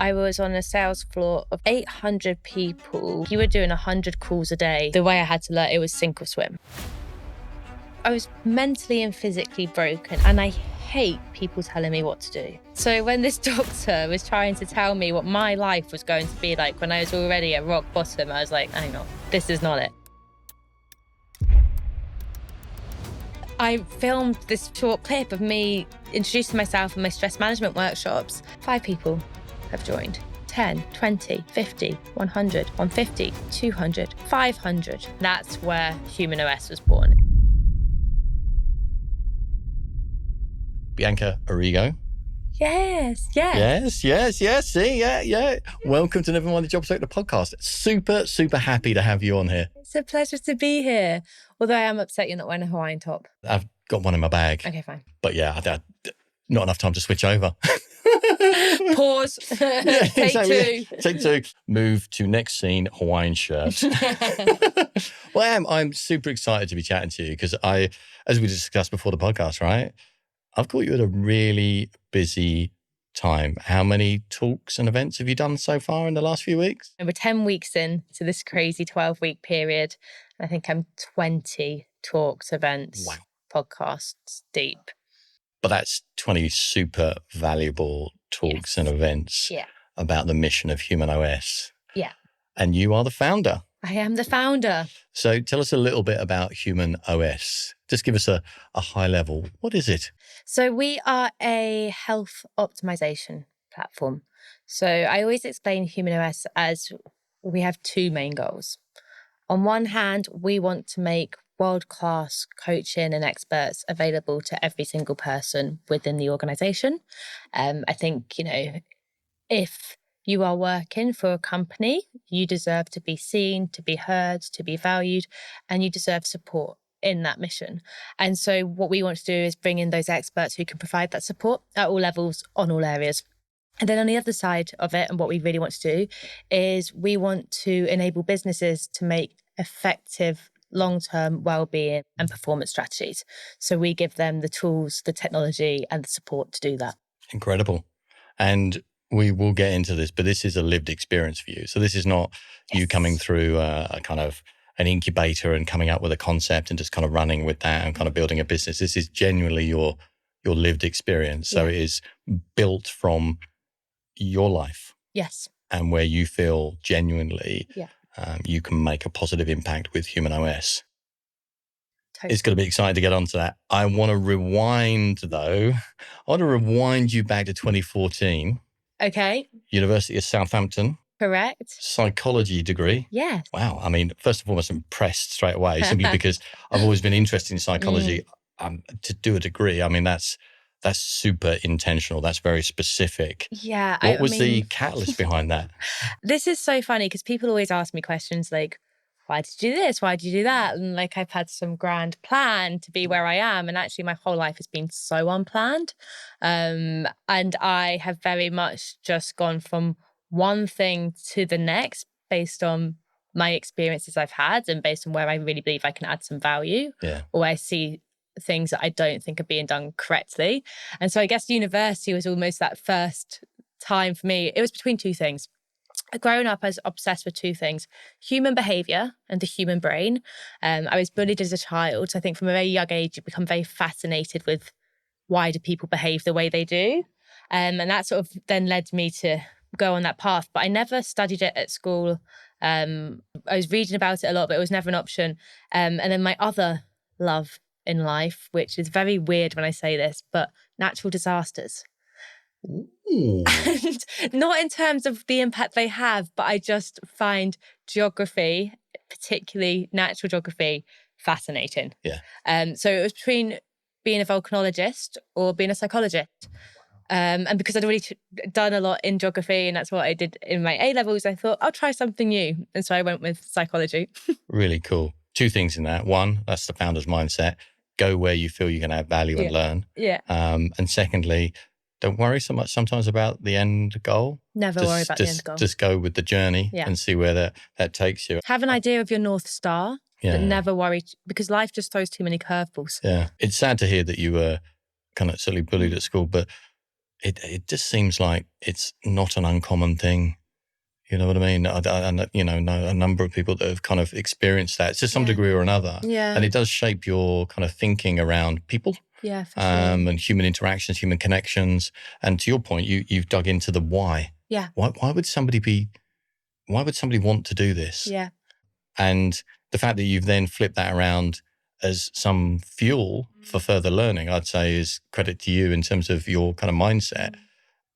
I was on a sales floor of 800 people. You were doing 100 calls a day. The way I had to learn, it was sink or swim. I was mentally and physically broken, and I hate people telling me what to do. So when this doctor was trying to tell me what my life was going to be like when I was already at rock bottom, I was like, hang on, this is not it. I filmed this short clip of me introducing myself in my stress management workshops. 5 people have joined. 10, 20, 50, 100, 150, 200, 500. That's where HumanOS was born. Bianca Errigo. Yes. See, yeah. Welcome to Never Mind the Job Search, the podcast. Super happy to have you on here. It's a pleasure to be here. Although I am upset you're not wearing a Hawaiian top. I've got one in my bag. Okay, fine. But yeah, not enough time to switch over. Pause. Take two. Move to next scene, Hawaiian shirt. Well, I'm super excited to be chatting to you because as we discussed before the podcast, right? I've caught you at a really busy time. How many talks and events have you done so far in the last few weeks? We're 10 weeks in to this crazy 12-week period. I think I'm 20 talks, events, podcasts deep. But that's 20 super valuable talks and events about the mission of HumanOS. Yeah. And you are the founder. I am the founder. So tell us a little bit about HumanOS. Just give us a high level. What is it? So we are a health optimization platform. So I always explain HumanOS as we have 2 main goals. On one hand, we want to make world-class coaching and experts available to every single person within the organization. I think, if you are working for a company, you deserve to be seen, to be heard, to be valued, and you deserve support in that mission. And so what we want to do is bring in those experts who can provide that support at all levels, on all areas. And then on the other side of it, and what we really want to do is we want to enable businesses to make effective long-term well-being and performance strategies. So we give them the tools, the technology, and the support to do that. Incredible. And we will get into this, but this is a lived experience for you. So this is not you coming through a kind of an incubator and coming up with a concept and just kind of running with that and kind of building a business. This is genuinely your lived experience. So it is built from your life. Yes. And where you feel genuinely you can make a positive impact with HumanOS. Totally. It's going to be exciting to get onto that. I want to rewind, though. I want to rewind you back to 2014. Okay. University of Southampton. Correct. Psychology degree. Yeah. Wow. I mean, first and foremost, I'm impressed straight away simply because I've always been interested in psychology. To do a degree, I mean, that's super intentional. That's very specific. Yeah. What was the catalyst behind that? This is so funny because people always ask me questions like, why did you do this? Why did you do that? And like, I've had some grand plan to be where I am. And actually my whole life has been so unplanned. And I have very much just gone from one thing to the next based on my experiences I've had and based on where I really believe I can add some value. Yeah. Or I see things that I don't think are being done correctly. And so I guess university was almost that first time for me. It was between 2 things. Growing up, I was obsessed with 2 things: human behaviour and the human brain. I was bullied as a child. So I think from a very young age, you become very fascinated with why do people behave the way they do. And that sort of then led me to go on that path. But I never studied it at school. I was reading about it a lot, but it was never an option. And then my other love in life, which is very weird when I say this, but natural disasters. Ooh. And not in terms of the impact they have, but I just find geography, particularly natural geography, fascinating. Yeah. So it was between being a volcanologist or being a psychologist. And because I'd already done a lot in geography and that's what I did in my A-levels, I thought I'll try something new. And so I went with psychology. Really cool. 2 things in that. One, that's the founder's mindset. Go where you feel you can add value and learn. Yeah. And secondly, don't worry so much sometimes about the end goal. Never worry about the end goal. Just go with the journey and see where that takes you. Have an idea of your North Star, but never worry, because life just throws too many curveballs. Yeah. It's sad to hear that you were kind of silly bullied at school, but it just seems like it's not an uncommon thing. You know what I mean? I know a number of people that have kind of experienced that to some degree or another. Yeah. And it does shape your kind of thinking around people. Yeah, for sure. And human interactions, human connections. And to your point, you've dug into the why. Yeah. Why would somebody want to do this? Yeah. And the fact that you've then flipped that around as some fuel for further learning, I'd say is credit to you in terms of your kind of mindset.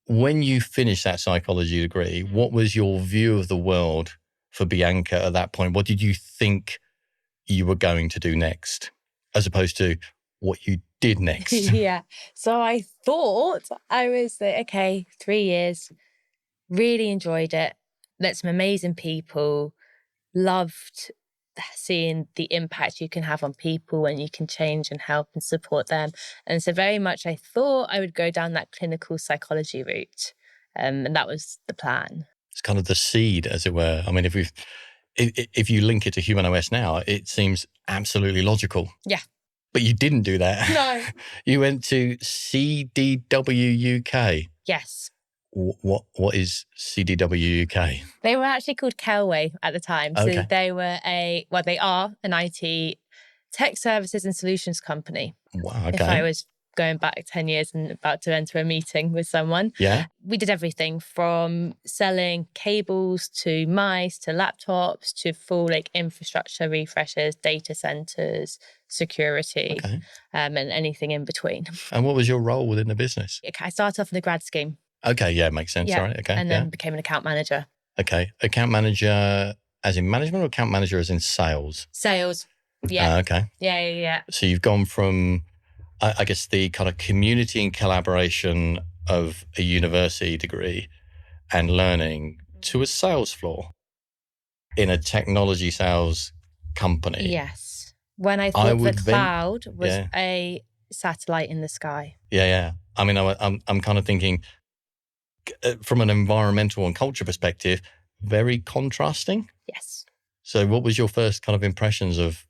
When you finished that psychology degree, what was your view of the world for Bianca at that point? What did you think you were going to do next, as opposed to what you did next? Yeah. So I thought I was like, okay, 3 years, really enjoyed it. Met some amazing people, loved seeing the impact you can have on people when you can change and help and support them. And so very much I thought I would go down that clinical psychology route. And that was the plan. It's kind of the seed, as it were. I mean, if you link it to HumanOS now, it seems absolutely logical. Yeah. But you didn't do that. No. You went to CDW UK. Yes. What is CDW UK? They were actually called Kelway at the time. So Okay. they were they are an IT tech services and solutions company. Wow, okay. If I was going back 10 years and about to enter a meeting with someone. Yeah. We did everything from selling cables to mice to laptops to full infrastructure refreshes, data centers, security, Okay. and anything in between. And what was your role within the business? I started off in the grad scheme. Okay, yeah, makes sense. Yeah. All right, okay. And then became an account manager. Okay. Account manager as in management or account manager as in sales? Sales. Yeah. Okay. Yeah. So you've gone from, I guess, the kind of community and collaboration of a university degree and learning to a sales floor in a technology sales company. Yes. When I thought the cloud was a satellite in the sky. Yeah. I mean, I'm kind of thinking from an environmental and culture perspective, very contrasting. Yes. So what was your first kind of impressions of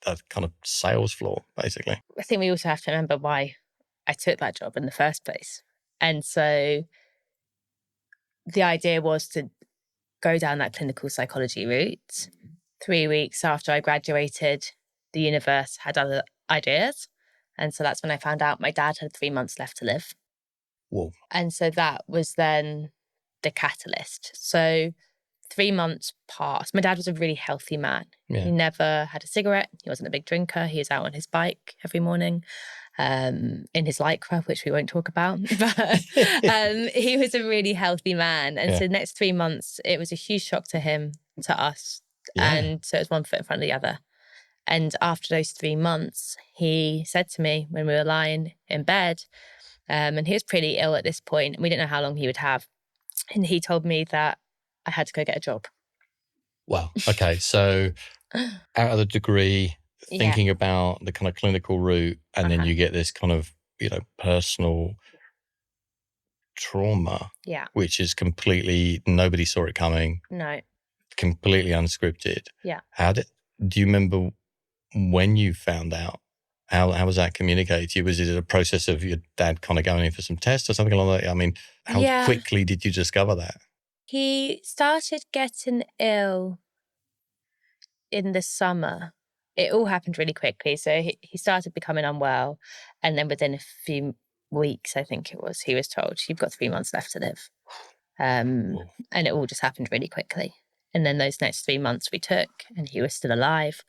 that kind of sales floor, basically? I think we also have to remember why I took that job in the first place. And so the idea was to go down that clinical psychology route. 3 weeks after I graduated, the universe had other ideas. And so that's when I found out my dad had 3 months left to live. Whoa. And so that was then the catalyst. So 3 months passed. My dad was a really healthy man. Yeah. He never had a cigarette. He wasn't a big drinker. He was out on his bike every morning in his Lycra, which we won't talk about. But he was a really healthy man. And so the next 3 months, it was a huge shock to him, to us. Yeah. And so it was one foot in front of the other. And after those 3 months, he said to me when we were lying in bed, and he was pretty ill at this point, and we didn't know how long he would have. And he told me that I had to go get a job. Wow. Okay. So out of the degree, thinking about the kind of clinical route, and then you get this kind of, personal trauma, which is completely, nobody saw it coming. No. Completely unscripted. Yeah. Do you remember when you found out? How was that communicated to you? Was it a process of your dad kind of going in for some tests or something like that? I mean, how quickly did you discover that? He started getting ill in the summer. It all happened really quickly. So he started becoming unwell. And then within a few weeks, I think it was, he was told, you've got 3 months left to live. And it all just happened really quickly. And then those next 3 months we took, and he was still alive.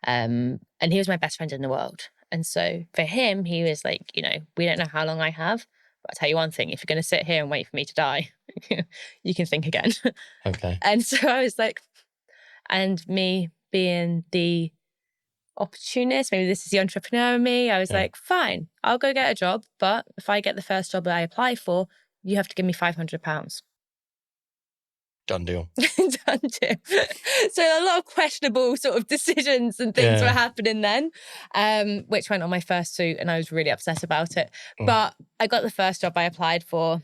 And he was my best friend in the world. And so for him, he was like, we don't know how long I have, but I'll tell you one thing, if you're going to sit here and wait for me to die, you can think again. Okay. And so I was like, and me being the opportunist, maybe this is the entrepreneur in me, I was like, fine, I'll go get a job. But if I get the first job that I apply for, you have to give me £500. Done deal. Done deal. So a lot of questionable sort of decisions and things were happening then, which went on my first suit, and I was really upset about it. But I got the first job I applied for.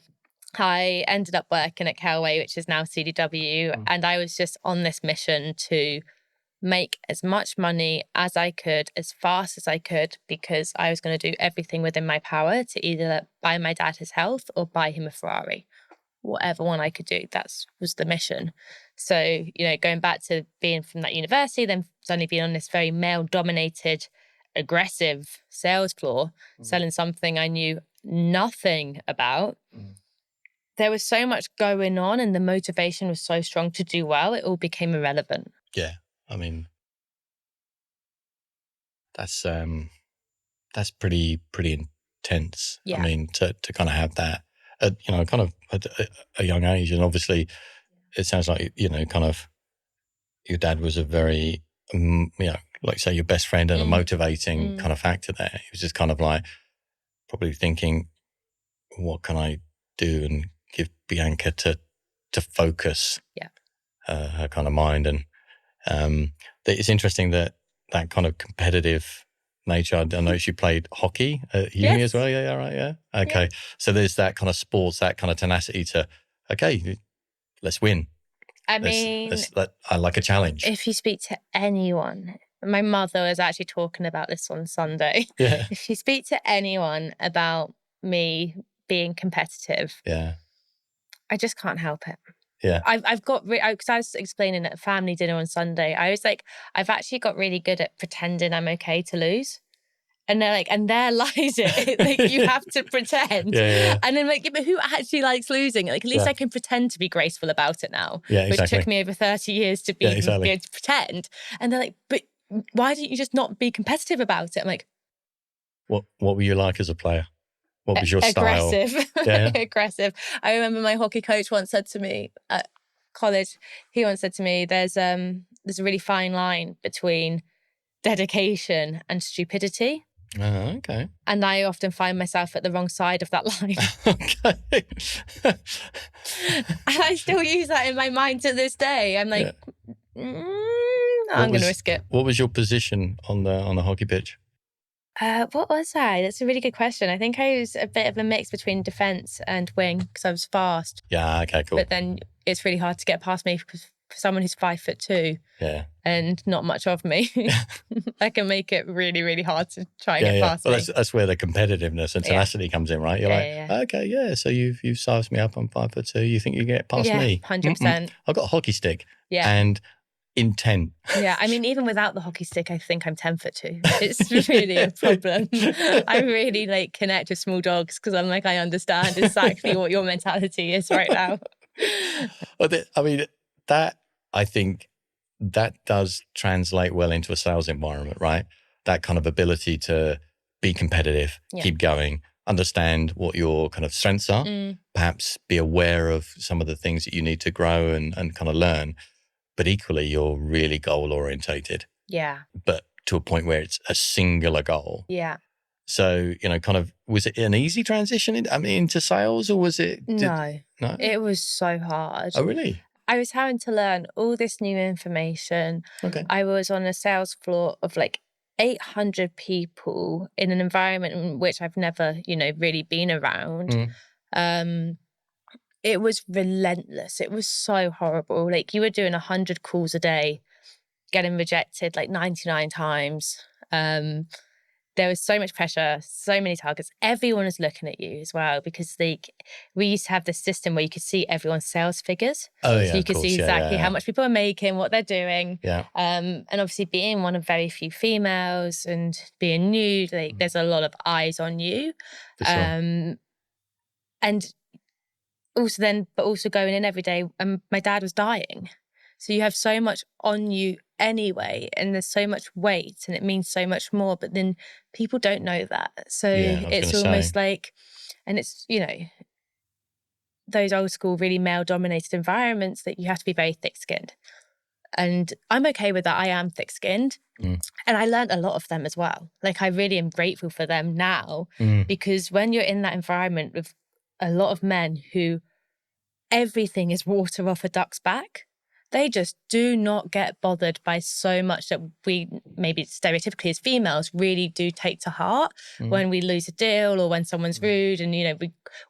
I ended up working at Kelway, which is now CDW, and I was just on this mission to make as much money as I could, as fast as I could, because I was going to do everything within my power to either buy my dad his health or buy him a Ferrari. Whatever one I could do, that was the mission. So, going back to being from that university, then suddenly being on this very male-dominated, aggressive sales floor, selling something I knew nothing about. There was so much going on and the motivation was so strong to do well, it all became irrelevant. Yeah. I mean, that's pretty intense. Yeah. I mean, to kind of have that at, kind of at a young age. And obviously it sounds like, kind of your dad was a very, like say your best friend and a motivating kind of factor there. He was just kind of like probably thinking, what can I do and give Bianca to focus her kind of mind. And it's interesting that kind of competitive nature. I noticed you played hockey at uni as well. Yeah, right. Yeah. Okay. Yeah. So there's that kind of sports, that kind of tenacity to, okay, let's win. I like a challenge. If you speak to anyone, my mother was actually talking about this on Sunday. Yeah. If you speak to anyone about me being competitive, I just can't help it. Yeah. I've got, because I was explaining at a family dinner on Sunday, I was like, I've actually got really good at pretending I'm okay to lose. And they're like, and there lies it. Like, you have to pretend. Yeah. And then like, but who actually likes losing? Like, at least I can pretend to be graceful about it now. Yeah, exactly. Which took me over 30 years to be able to pretend. And they're like, but why didn't you just not be competitive about it? I'm like, what were you like as a player? What was your style? Aggressive. Aggressive. I remember my hockey coach once said to me at college, he once said to me, there's a really fine line between dedication and stupidity. Oh, okay. And I often find myself at the wrong side of that line. Okay. And I still use that in my mind to this day. I'm like, I'm going to risk it. What was your position on the hockey pitch? What was I? That's a really good question. I think I was a bit of a mix between defence and wing because I was fast. Yeah, okay, cool. But then it's really hard to get past me because for someone who's 5'2", and not much of me, I can make it really, really hard to try and get past me. That's where the competitiveness and tenacity comes in, right? You're okay, so you've sized me up. I'm 5'2". You think you get past me? 100%. I've got a hockey stick. Yeah. And intent. Yeah, I mean, even without the hockey stick, I think I'm 10'2". It's really a problem. I really connect with small dogs because I'm like, I understand exactly what your mentality is right now. I mean, I think that does translate well into a sales environment, right? That kind of ability to be competitive, keep going, understand what your kind of strengths are, perhaps be aware of some of the things that you need to grow and kind of learn. But equally, you're really goal orientated. Yeah. But to a point where it's a singular goal. Yeah. So, kind of, was it an easy transition into sales, or was it? No. It was so hard. Oh, really? I was having to learn all this new information. Okay. I was on a sales floor of 800 people in an environment in which I've never, really been around. It was relentless. It was so horrible. You were doing 100 calls a day, getting rejected 99 times. There was so much pressure, so many targets. Everyone was looking at you as well because we used to have this system where you could see everyone's sales figures. Oh, yeah, so you could see exactly how much people are making, what they're doing. Yeah. And obviously being one of very few females and being new, there's a lot of eyes on you. For sure. And also going in every day, my dad was dying. So you have so much on you anyway, and there's so much weight and it means so much more, but then people don't know that. So it's almost and it's, those old school, really male dominated environments that you have to be very thick skinned. And I'm okay with that. I am thick skinned. And I learned a lot of them as well. I really am grateful for them now because when you're in that environment with a lot of men who everything is water off a duck's back, they just do not get bothered by so much that we, maybe stereotypically as females, really do take to heart when we lose a deal or when someone's rude. And,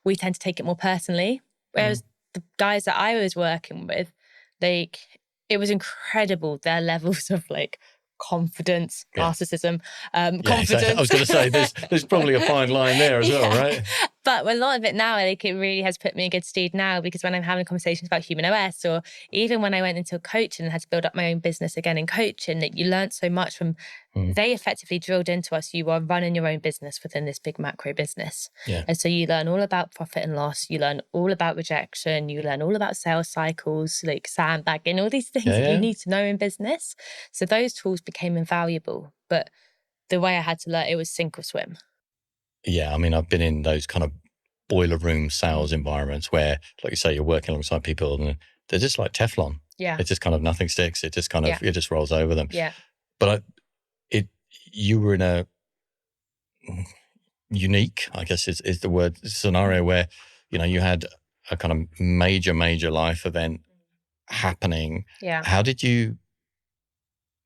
we tend to take it more personally. Whereas the guys that I was working with, it it was incredible, their levels of like confidence, narcissism, confidence. Exactly. I was going to say there's probably a fine line there as well, right? But a lot of it now, like, it really has put me in good stead now, because when I'm having conversations about HumanOS, or even when I went into coaching and had to build up my own business again in coaching, that you learned so much from, they effectively drilled into us, you are running your own business within this big macro business. Yeah. And so you learn all about profit and loss, you learn all about rejection, you learn all about sales cycles, like sandbagging, all these things that you need to know in business. So those tools became invaluable. But the way I had to learn, it was sink or swim. Yeah, I mean, I've been in those kind of boiler room sales environments where, like you say, you're working alongside people and they're just like Teflon. Yeah. It's just kind of nothing sticks. It just kind of, it just rolls over them. Yeah. But you were in a unique, I guess is the word, scenario where, you had a kind of major life event happening. Yeah.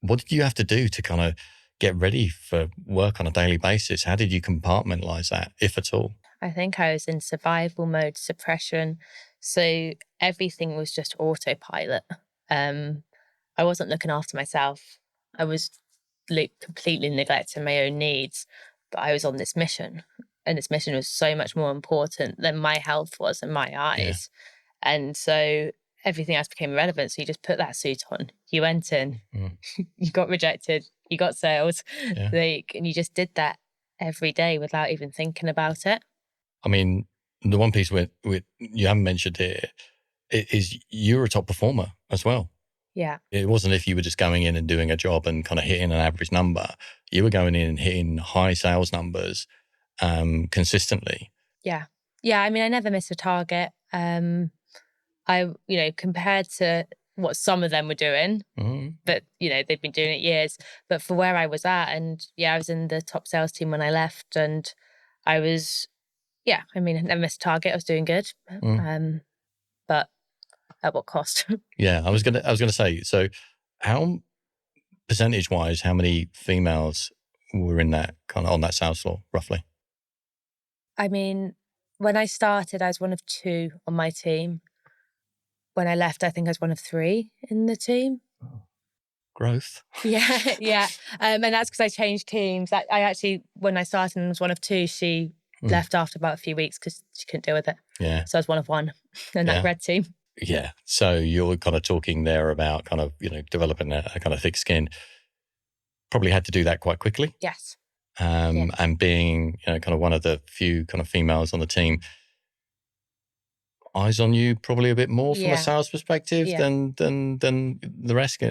What did you have to do to kind of get ready for work on a daily basis? How did you compartmentalize that, if at all? I think I was in survival mode, suppression. So everything was just autopilot. I wasn't looking after myself. I was like completely neglecting my own needs, but I was on this mission. And this mission was so much more important than my health was in my eyes. Yeah. And so everything else became irrelevant. So you just put that suit on, you went in, you got rejected, you got sales, and you just did that every day without even thinking about it. I mean, the one piece with you haven't mentioned here is you're a top performer as well. Yeah. It wasn't if you were just going in and doing a job and kind of hitting an average number. You were going in and hitting high sales numbers consistently. Yeah. Yeah. I mean, I never missed a target. Compared to what some of them were doing, but, they've been doing it years. But for where I was at, and I was in the top sales team when I left, and I was, I never missed a target. I was doing good. But at what cost? Yeah, I was gonna say, so how, percentage wise, how many females were in that kind of on that sales floor, roughly? I mean, when I started, I was one of 2 on my team. When I left, I think I was one of 3 in the team. Growth. Yeah. And that's because I changed teams. I actually, when I started and was one of 2, she left after about a few weeks because she couldn't deal with it. Yeah. So I was one of 1 in that red team. Yeah. So you're kind of talking there about kind of, developing a kind of thick skin. Probably had to do that quite quickly. Yes. And being, kind of one of the few kind of females on the team, eyes on you probably a bit more from a sales perspective than the rest.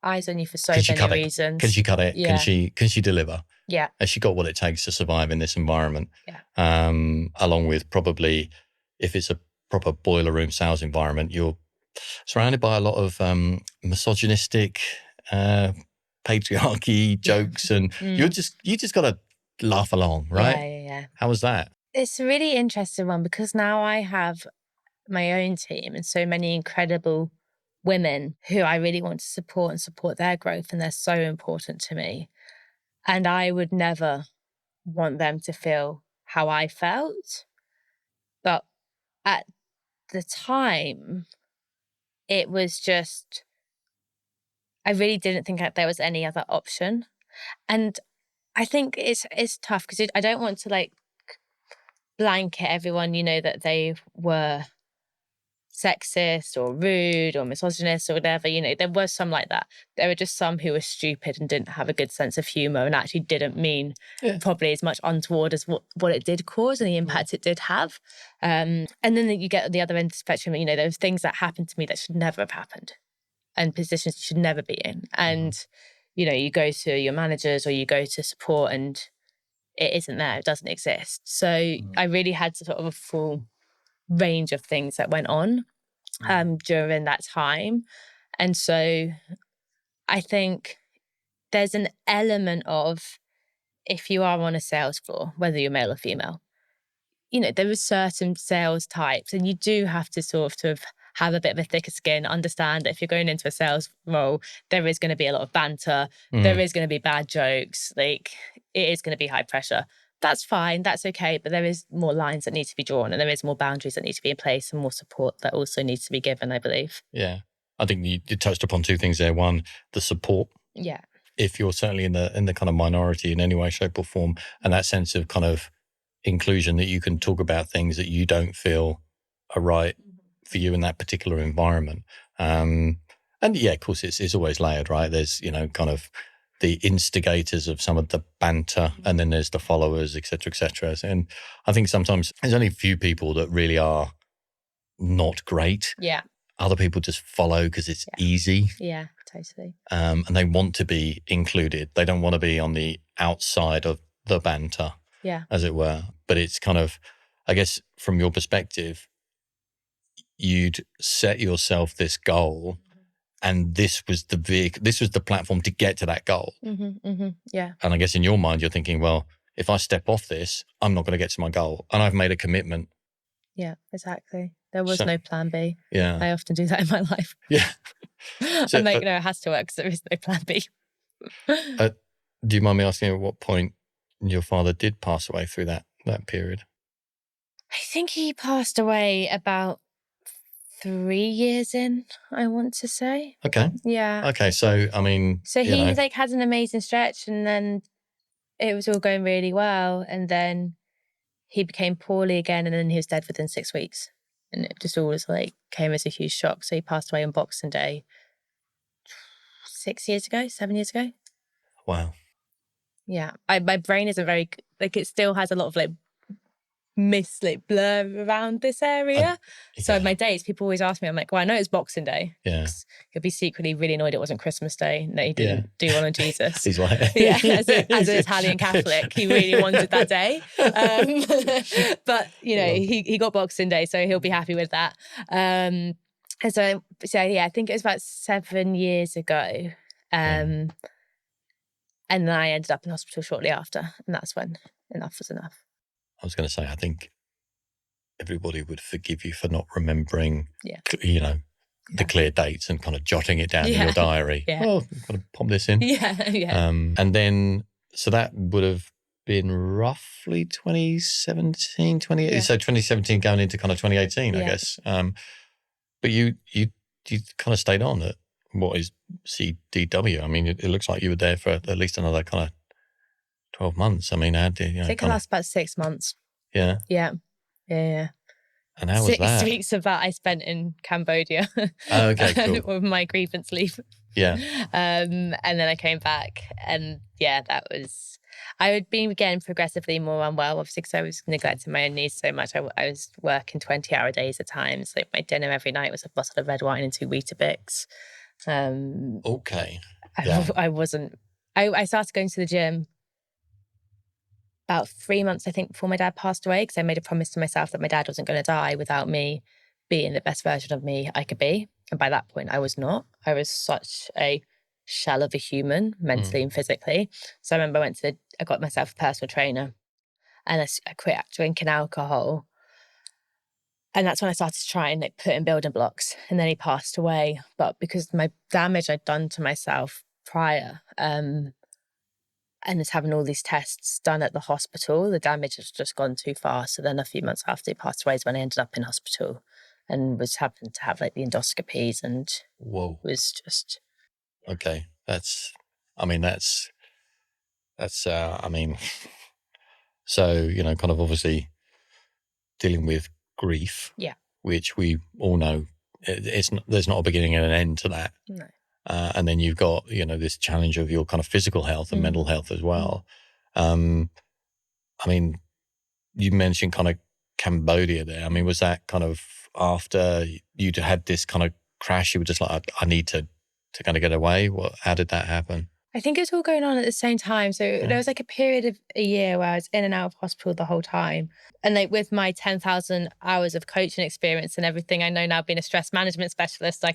Eyes on you for so many reasons. Can she cut it? Yeah. Can she deliver? Yeah. Has she got what it takes to survive in this environment? Yeah. Along with probably, if it's a proper boiler room sales environment, you're surrounded by a lot of misogynistic, patriarchy jokes, and you just got to laugh along, right? Yeah. How was that? It's a really interesting one, because now I have my own team and so many incredible women who I really want to support their growth, and they're so important to me. And I would never want them to feel how I felt. But at the time, it was just, I really didn't think that there was any other option. And I think it's tough, because I don't want to like blanket everyone, that they were sexist or rude or misogynist or whatever. There was some like that. There were just some who were stupid and didn't have a good sense of humor, and actually didn't mean probably as much untoward as what it did cause and the impact it did have. And then you get the other end of the spectrum, there's things that happened to me that should never have happened, and positions you should never be in. And, you go to your managers or you go to support and it isn't there, it doesn't exist. So I really had sort of a full range of things that went on during that time. And so I think there's an element of, if you are on a sales floor, whether you're male or female, there are certain sales types, and you do have to sort of have a bit of a thicker skin, understand that if you're going into a sales role, there is going to be a lot of banter, there is going to be bad jokes, like it is going to be high pressure. That's fine, that's okay, but there is more lines that need to be drawn, and there is more boundaries that need to be in place, and more support that also needs to be given, I believe. Yeah. I think you touched upon two things there. One, the support. Yeah. If you're certainly in the kind of minority in any way, shape or form, and that sense of kind of inclusion that you can talk about things that you don't feel are right for you in that particular environment. And yeah, of course, it's always layered, right? There's, kind of the instigators of some of the banter, and then there's the followers, et cetera, et cetera. And I think sometimes there's only a few people that really are not great. Yeah. Other people just follow because it's easy. Yeah, totally. And they want to be included. They don't want to be on the outside of the banter, as it were. But it's kind of, I guess, from your perspective, you'd set yourself this goal, and this was the platform to get to that goal. Yeah. And I guess in your mind, you're thinking, well, if I step off this, I'm not going to get to my goal, and I've made a commitment. Yeah, exactly. There was no plan B. Yeah. I often do that in my life. Yeah. So, I'm like, no, it has to work because there is no plan B. Do you mind me asking at what point your father did pass away through that period? I think he passed away about 3 years in, I want to say. Okay. Yeah. Okay. So, I mean. So he had an amazing stretch, and then it was all going really well. And then he became poorly again, and then he was dead within 6 weeks. And it just all came as a huge shock. So he passed away on Boxing Day 7 years ago. Wow. Yeah. My brain isn't very, it still has a lot of blur around this area. So my dates, people always ask me, I'm like, well, I know it's Boxing Day. Yeah. He'll be secretly really annoyed it wasn't Christmas Day. No, he didn't do one on Jesus. He's like, yeah, as an Italian Catholic, he really wanted that day. But he got Boxing Day, so he'll be happy with that. And so yeah, I think it was about 7 years ago. And then I ended up in hospital shortly after, and that's when enough was enough. I was going to say, I think everybody would forgive you for not remembering, the clear dates and kind of jotting it down in your diary. Yeah. Oh, I've got to pop this in. Yeah. And then, so that would have been roughly 2017, 2018. Yeah. So 2017 going into kind of 2018, I guess. But you kind of stayed on at what is CDW. I mean, it looks like you were there for at least another kind of 12 months. I mean, I think it lasted about 6 months. Yeah. Yeah. And how was that? 6 weeks of that I spent in Cambodia. Oh, okay, cool. With my grievance leave. Yeah. And then I came back, and that was, I had been getting progressively more unwell, obviously, because I was neglecting my own needs so much. I was working 20-hour days at times. Like, my dinner every night was a bottle of red wine and 2 Weetabix. Okay. Yeah. I started going to the gym about 3 months, I think, before my dad passed away, because I made a promise to myself that my dad wasn't going to die without me being the best version of me I could be. And by that point, I was not. I was such a shell of a human, mentally and physically. So I remember I got myself a personal trainer, and I quit drinking alcohol. And that's when I started to try and put in building blocks. And then he passed away. But because my damage I'd done to myself prior, and just having all these tests done at the hospital, the damage has just gone too far. So then a few months after he passed away is when I ended up in hospital, and was having to have the endoscopies, and was just. Okay. So, kind of obviously dealing with grief. Yeah. Which we all know, there's not a beginning and an end to that. No. And then you've got, this challenge of your kind of physical health and mental health as well. You mentioned kind of Cambodia there. I mean, was that kind of after you'd had this kind of crash, you were just like, I need to kind of get away? How did that happen? I think it was all going on at the same time. So there was a period of a year where I was in and out of hospital the whole time. And with my 10,000 hours of coaching experience and everything, I know now, being a stress management specialist, I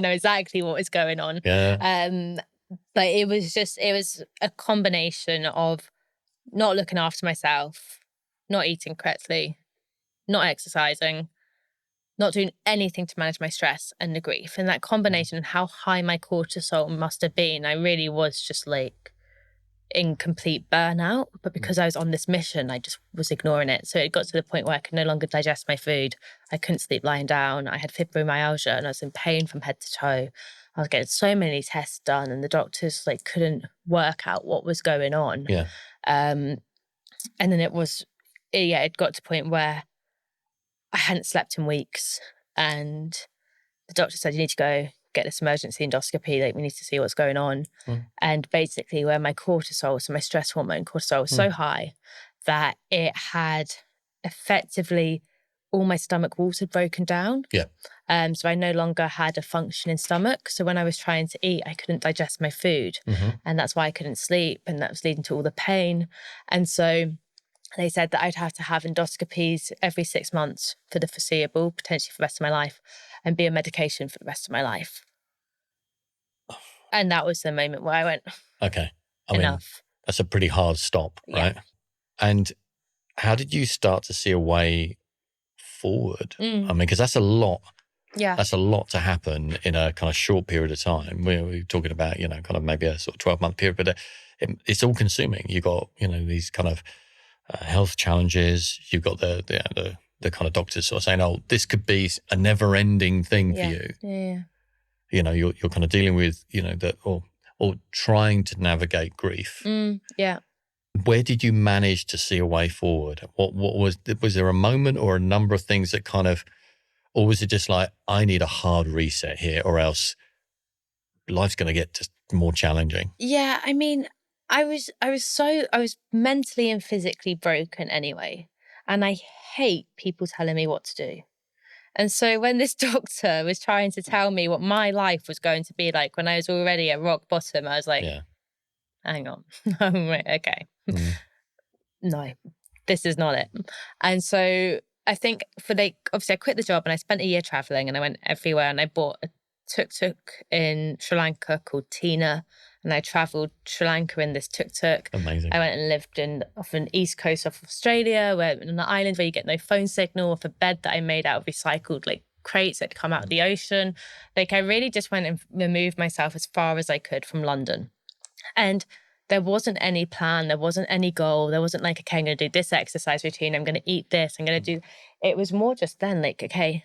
know exactly what is going on. Yeah. But it was a combination of not looking after myself, not eating correctly, not exercising, not doing anything to manage my stress and the grief. And that combination, and how high my cortisol must have been, I really was just in complete burnout, but because I was on this mission, I just was ignoring it. So it got to the point where I could no longer digest my food. I couldn't sleep lying down. I had fibromyalgia and I was in pain from head to toe. I was getting so many tests done and the doctors like couldn't work out what was going on. Yeah. And then it got to the point where I hadn't slept in weeks and the doctor said, you need to go get this emergency endoscopy. Like, we need to see what's going on. And basically where my cortisol, so my stress hormone cortisol was so high that it had effectively all my stomach walls had broken down. Yeah. So I no longer had a functioning stomach. So when I was trying to eat, I couldn't digest my food. And that's why I couldn't sleep. And that was leading to all the pain. And so they said that I'd have to have endoscopies every 6 months for the foreseeable, potentially for the rest of my life, and be on medication for the rest of my life. And that was the moment where I went, okay, enough. mean, that's a pretty hard stop, right? Yeah. And how did you start to see a way forward? I mean, because that's a lot. Yeah. That's a lot to happen in a kind of short period of time. We're talking about, kind of maybe a sort of 12-month period, but it's all consuming. You've got, these kind of health challenges. You've got the kind of doctors sort of saying, oh, this could be a never-ending thing for you. Yeah. You're kind of dealing with, or trying to navigate grief. Yeah. Where did you manage to see a way forward? What was there a moment or a number of things that kind of, or was it just like, I need a hard reset here or else life's going to get just more challenging? Yeah. I mean, I was mentally and physically broken anyway. And I hate people telling me what to do. And so when this doctor was trying to tell me what my life was going to be like when I was already at rock bottom, I was like, hang on. Okay. No, this is not it. And so I think obviously I quit the job and I spent a year traveling and I went everywhere and I bought a tuk-tuk in Sri Lanka called Tina. And I traveled Sri Lanka in this tuk-tuk. Amazing. I went and lived off an east coast of Australia, where on an island where you get no phone signal, off a bed that I made out of recycled crates that come out of the ocean. I really just went and removed myself as far as I could from London. And there wasn't any plan. There wasn't any goal. There wasn't okay, I'm going to do this exercise routine. I'm going to eat this. I'm going to do... It was more just then okay,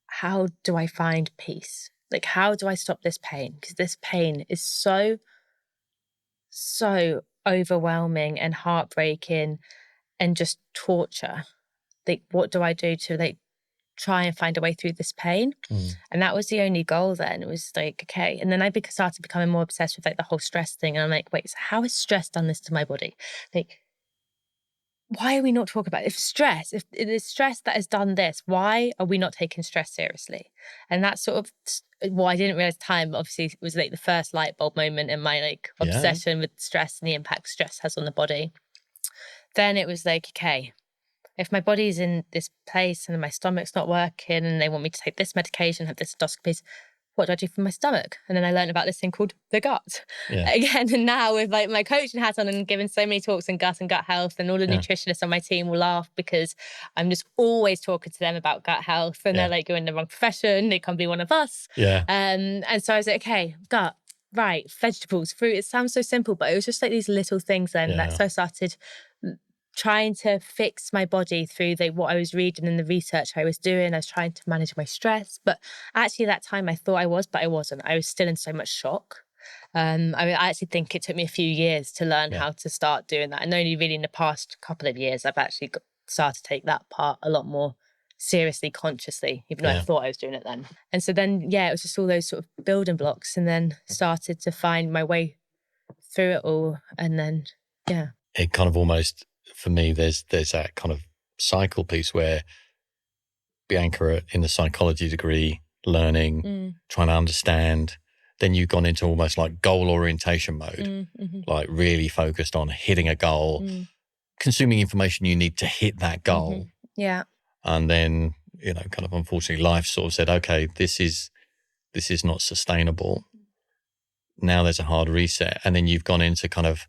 how do I find peace? How do I stop this pain? Because this pain is so overwhelming and heartbreaking and just torture. What do I do to try and find a way through this pain? And that was the only goal then. It was okay. And then I started becoming more obsessed with the whole stress thing. And I'm like, wait, so how has stress done this to my body? Why are we not talking about it? If it is stress that has done this, why are we not taking stress seriously? And that's sort of what I didn't realize at the time, obviously, was the first light bulb moment in my obsession with stress and the impact stress has on the body. Then it was okay, if my body's in this place and my stomach's not working and they want me to take this medication, have this endoscopy, what do I do for my stomach? And then I learned about this thing called the gut. Again, and now with my coaching hat on and giving so many talks on gut and gut health, and all the nutritionists on my team will laugh because I'm just always talking to them about gut health, and they're you're in the wrong profession, they can't be one of us. And so I was okay, gut, right, vegetables, fruit. It sounds so simple, but it was just these little things then that so I started trying to fix my body through what I was reading and the research I was doing. I was trying to manage my stress, but actually at that time I thought I was, but I wasn't. I was still in so much shock. I actually think it took me a few years to learn how to start doing that. And only really in the past couple of years, I've actually started to take that part a lot more seriously, consciously, even though I thought I was doing it then. And so then, it was just all those sort of building blocks, and then started to find my way through it all. And then, it kind of almost, for me, there's that kind of cycle piece where Bianca in the psychology degree, learning, trying to understand, then you've gone into almost goal orientation mode, really focused on hitting a goal, consuming information you need to hit that goal. And then, kind of unfortunately life sort of said, okay, this is not sustainable. Now there's a hard reset. And then you've gone into kind of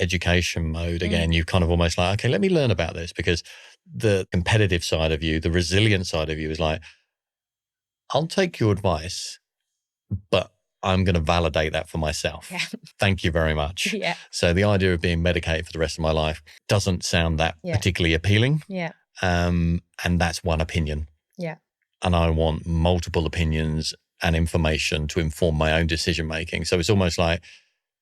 education mode again. You've kind of almost okay, let me learn about this, because the competitive side of you, the resilient side of you is I'll take your advice, but I'm going to validate that for myself. Yeah. Thank you very much. Yeah. So the idea of being medicated for the rest of my life doesn't sound that particularly appealing. Yeah. And that's one opinion. Yeah. And I want multiple opinions and information to inform my own decision making. So it's almost like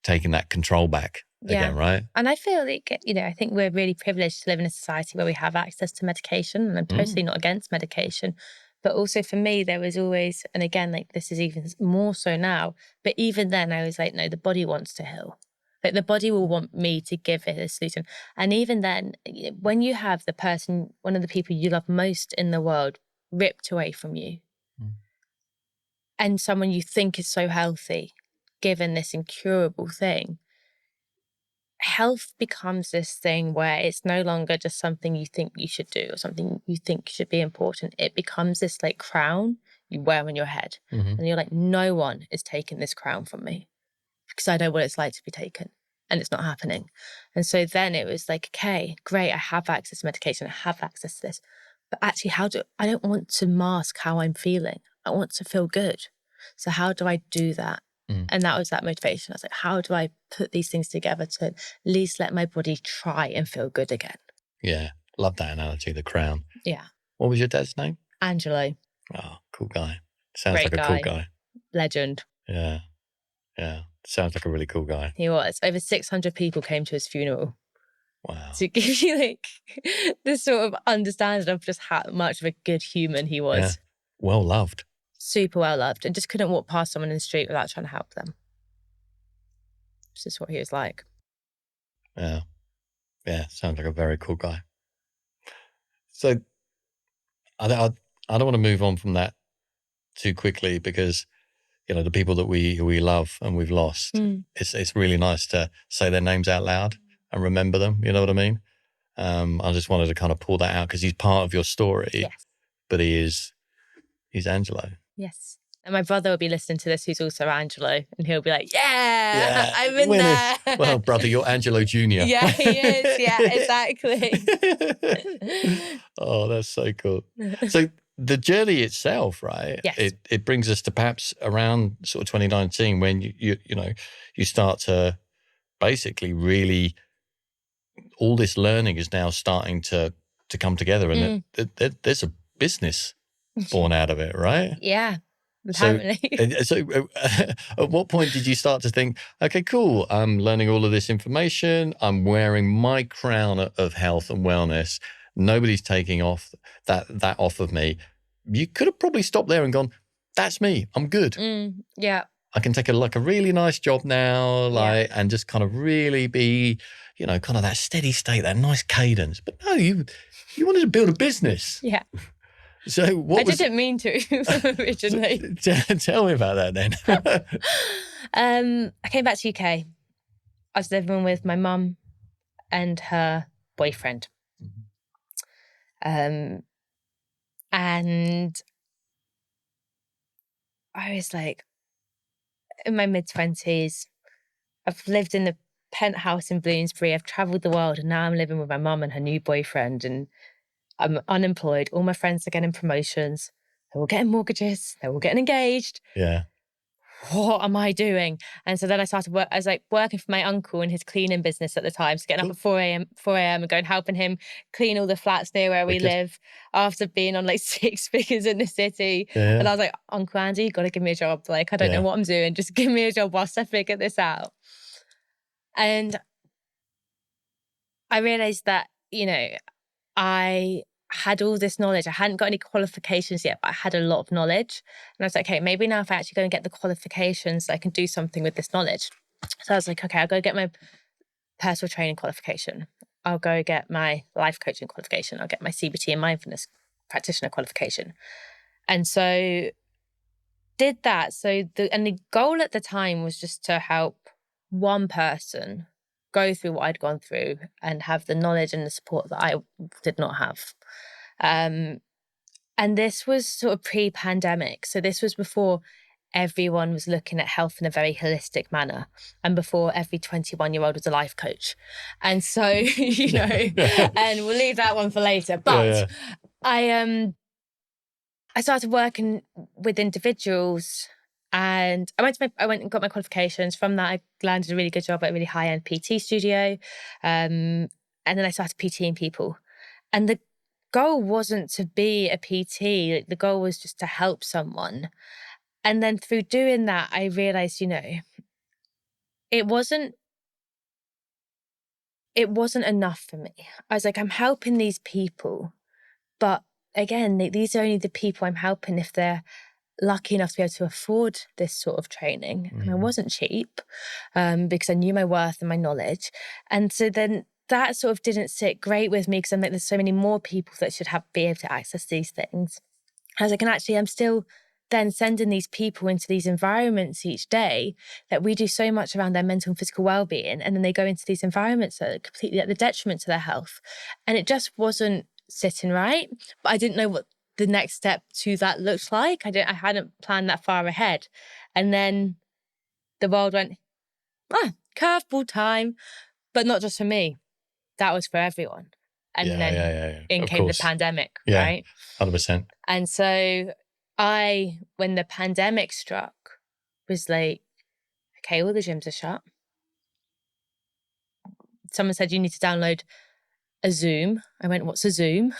taking that control back again, right? And I feel like, I think we're really privileged to live in a society where we have access to medication, and I'm totally not against medication. But also for me, there was always, and again, like this is even more so now, but even then I was like, no, the body wants to heal. Like the body will want me to give it a solution. And even then, when you have the person, one of the people you love most in the world ripped away from you, and someone you think is so healthy, given this incurable thing, health becomes this thing where it's no longer just something you think you should do or something you think should be important. It becomes this like crown you wear on your head. And you're like, no one is taking this crown from me because I know what it's like to be taken, and it's not happening. And so then it was like, okay, great, I have access to medication, I have access to this, but actually I don't want to mask how I'm feeling. I want to feel good. So how do I do that? And that was that motivation. I was like, how do I put these things together to at least let my body try and feel good again? Yeah. Love that analogy, the crown. Yeah. What was your dad's name? Angelo. Oh, cool guy. Sounds Great like a cool guy. Legend. Yeah. Yeah. Sounds like a really cool guy. He was. Over 600 people came to his funeral. Wow. To give you like this sort of understanding of just how much of a good human he was. Yeah. Well loved. Super well loved, and just couldn't walk past someone in the street without trying to help them. It's just what he was like. Yeah. Yeah. Sounds like a very cool guy. So I don't want to move on from that too quickly because, the people that we love and we've lost, it's really nice to say their names out loud and remember them. You know what I mean? I just wanted to kind of pull that out because he's part of your story. Yes. But he's Angelo. Yes. And my brother will be listening to this, who's also Angelo, and he'll be like, yeah, I'm in there. Well, brother, you're Angelo Jr. Yeah, he is. Yeah, exactly. Oh, that's so cool. So the journey itself, right? Yes. It brings us to perhaps around sort of 2019 when you start to basically really, all this learning is now starting to come together, and there's a business born out of it, right? Yeah. Apparently. So at what point did you start to think, okay, cool, I'm learning all of this information, I'm wearing my crown of health and wellness, nobody's taking off that off of me. You could have probably stopped there and gone, that's me, I'm good. Yeah. I can take a really nice job now, and just kind of really be, kind of that steady state, that nice cadence. But no, you wanted to build a business. Yeah. So I didn't mean to originally. Tell me about that then. I came back to UK. I was living with my mum and her boyfriend. And I was like in my mid-20s. I've lived in the penthouse in Bloomsbury. I've travelled the world, and now I'm living with my mum and her new boyfriend, and I'm unemployed. All my friends are getting promotions. They're all getting mortgages. They're all getting engaged. Yeah. What am I doing? And so then I started work. I was like working for my uncle in his cleaning business at the time. So getting up at 4 a.m. and going helping him clean all the flats near where we live after being on like 6 figures in the city. Yeah. And I was like, Uncle Andy, you got to give me a job. Like, I don't know what I'm doing. Just give me a job whilst I figure this out. And I realized that, I had all this knowledge. I hadn't got any qualifications yet, but I had a lot of knowledge. And I was like, okay, maybe now if I actually go and get the qualifications, I can do something with this knowledge. So I was like, okay, I'll go get my personal training qualification. I'll go get my life coaching qualification. I'll get my CBT and mindfulness practitioner qualification. And so did that. So the goal at the time was just to help one person go through what I'd gone through and have the knowledge and the support that I did not have. And this was sort of pre-pandemic. So this was before everyone was looking at health in a very holistic manner, and before every 21-year-old was a life coach. And so, and we'll leave that one for later. But I started working with individuals And I went and got my qualifications. From that, I landed a really good job at a really high-end PT studio. And then I started PTing people. And the goal wasn't to be a PT. Like, the goal was just to help someone. And then through doing that, I realized, it wasn't enough for me. I was like, I'm helping these people. But again, these are only the people I'm helping if they're lucky enough to be able to afford this sort of training. And I wasn't cheap because I knew my worth and my knowledge. And so then that sort of didn't sit great with me because I'm like, there's so many more people that should be able to access these things. I was like, and actually I'm still then sending these people into these environments each day that we do so much around their mental and physical well-being. And then they go into these environments that are completely at the detriment to their health. And it just wasn't sitting right. But I didn't know what the next step to that looked like. I hadn't planned that far ahead. And then the world went, curveball time. But not just for me. That was for everyone. And then in came the pandemic, right? 100%. And so when the pandemic struck, was like, okay, all the gyms are shut. Someone said you need to download a Zoom. I went, what's a Zoom?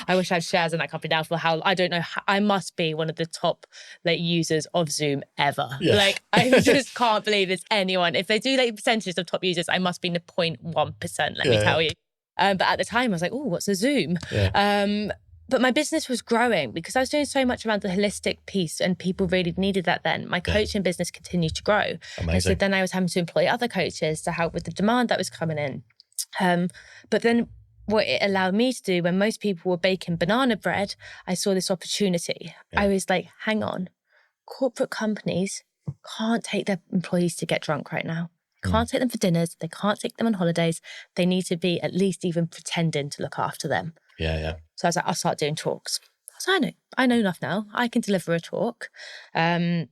I wish I had shares in that company now for I don't know. I must be one of the top users of Zoom ever. Yeah. I just can't believe there's anyone. If they do percentages of top users, I must be in the 0.1%, let me tell you. But at the time I was like, oh, what's a Zoom? Yeah. But my business was growing because I was doing so much around the holistic piece and people really needed that then. My coaching business continued to grow. Amazing. And so then I was having to employ other coaches to help with the demand that was coming in. But then what it allowed me to do when most people were baking banana bread, I saw this opportunity. Yeah. I was like, hang on, corporate companies can't take their employees to get drunk right now. Can't take them for dinners. They can't take them on holidays. They need to be at least even pretending to look after them. Yeah. So I was like, I'll start doing talks. So I know enough now. I can deliver a talk. I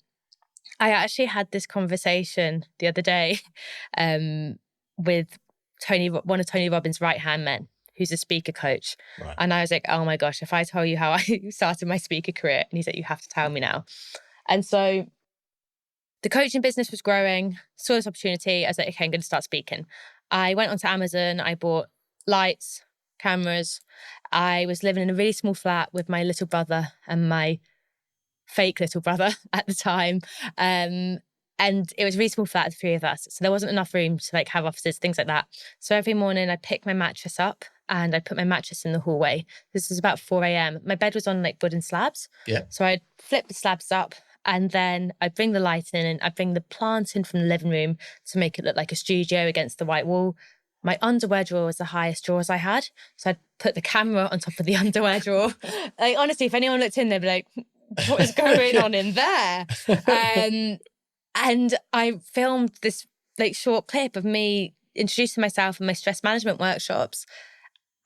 actually had this conversation the other day with one of Tony Robbins' right-hand men, who's a speaker coach. Right. And I was like, oh my gosh, if I tell you how I started my speaker career, and he's like, you have to tell me now. And so the coaching business was growing, saw this opportunity. I was like, okay, I'm going to start speaking. I went onto Amazon. I bought lights, cameras. I was living in a really small flat with my little brother and my fake little brother at the time. And it was a really small flat, the three of us. So there wasn't enough room to have offices, things like that. So every morning I'd pick my mattress up and I'd put my mattress in the hallway. This was about 4 a.m. My bed was on wooden slabs. Yeah. So I'd flip the slabs up and then I'd bring the light in and I'd bring the plant in from the living room to make it look like a studio against the white wall. My underwear drawer was the highest drawers I had. So I'd put the camera on top of the underwear drawer. Honestly, if anyone looked in, they'd be like, what is going on in there? And I filmed this short clip of me introducing myself and my stress management workshops.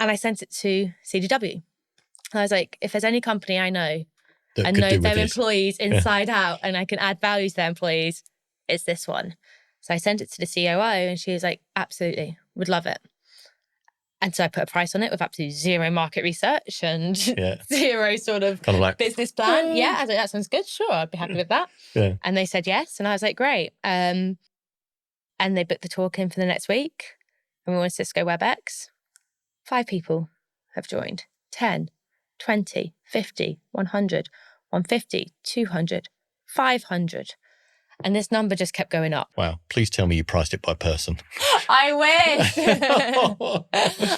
And I sent it to CDW. And I was like, if there's any company I know and know their employees inside out and I can add value to their employees, it's this one. So I sent it to the COO and she was like, absolutely, would love it. And so I put a price on it with absolutely zero market research and zero sort of business plan. Yeah, I was like, that sounds good. Sure, I'd be happy with that. Yeah. And they said yes. And I was like, great. And they booked the talk in for the next week. And we were on Cisco WebEx. 5 people have joined. 10, 20, 50, 100, 150, 200, 500. And this number just kept going up. Wow. Please tell me you priced it by person. I wish.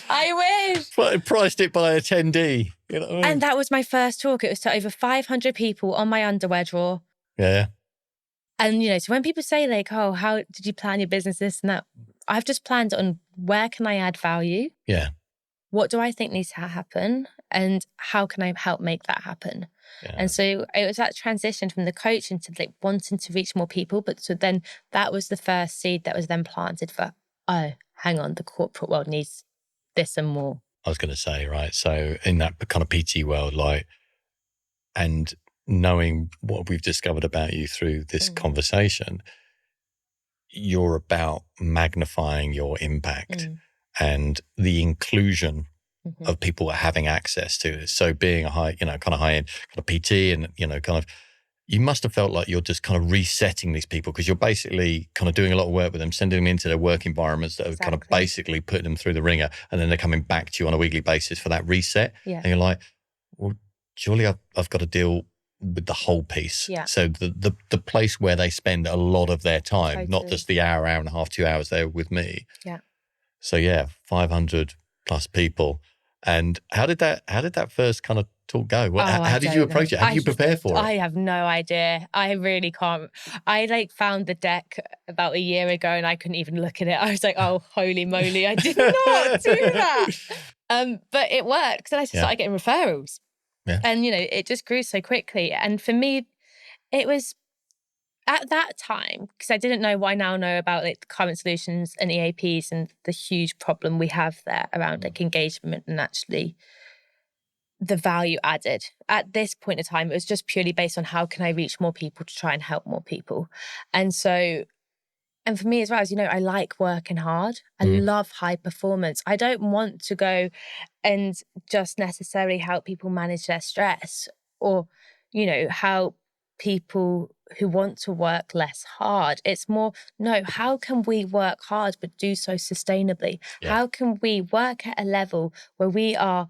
I wish. But priced it by attendee. You know what I mean? And that was my first talk. It was to over 500 people on my underwear drawer. Yeah. And, so when people say oh, how did you plan your business, this and that? I've just planned on where can I add value? Yeah. What do I think needs to happen? And how can I help make that happen? Yeah. And so it was that transition from the coach into wanting to reach more people. But so then that was the first seed that was then planted for, oh, hang on, the corporate world needs this and more. I was going to say, right. So in that kind of PT world, and knowing what we've discovered about you through this conversation, you're about magnifying your impact and the inclusion of people having access to it. So being a high, kind of high-end kind of PT and, kind of you must have felt like you're just kind of resetting these people, because you're basically kind of doing a lot of work with them, sending them into their work environments that are kind of basically putting them through the ringer, and then they're coming back to you on a weekly basis for that reset. Yeah. And you're like, well, surely I've got to deal with the whole piece. Yeah. So the place where they spend a lot of their time, not just the hour and a half, 2 hours there with me. Yeah. So yeah, 500 plus people. And how did that first kind of talk go? How did you approach it? How did you prepare for it? I have no idea. I really can't. I found the deck about a year ago and I couldn't even look at it. I was like, oh, holy moly, I did not do that. But it worked. And I just started getting referrals. Yeah. And, it just grew so quickly. And for me, it was at that time, because I didn't know what I now know about like the current solutions and EAPs and the huge problem we have there around like engagement and actually the value added. At this point in time, it was just purely based on how can I reach more people to try and help more people. And so, and for me as well, as I like working hard. I love high performance. I don't want to go and just necessarily help people manage their stress or, help people who want to work less hard. It's more, no, how can we work hard but do so sustainably? Yeah. How can we work at a level where we are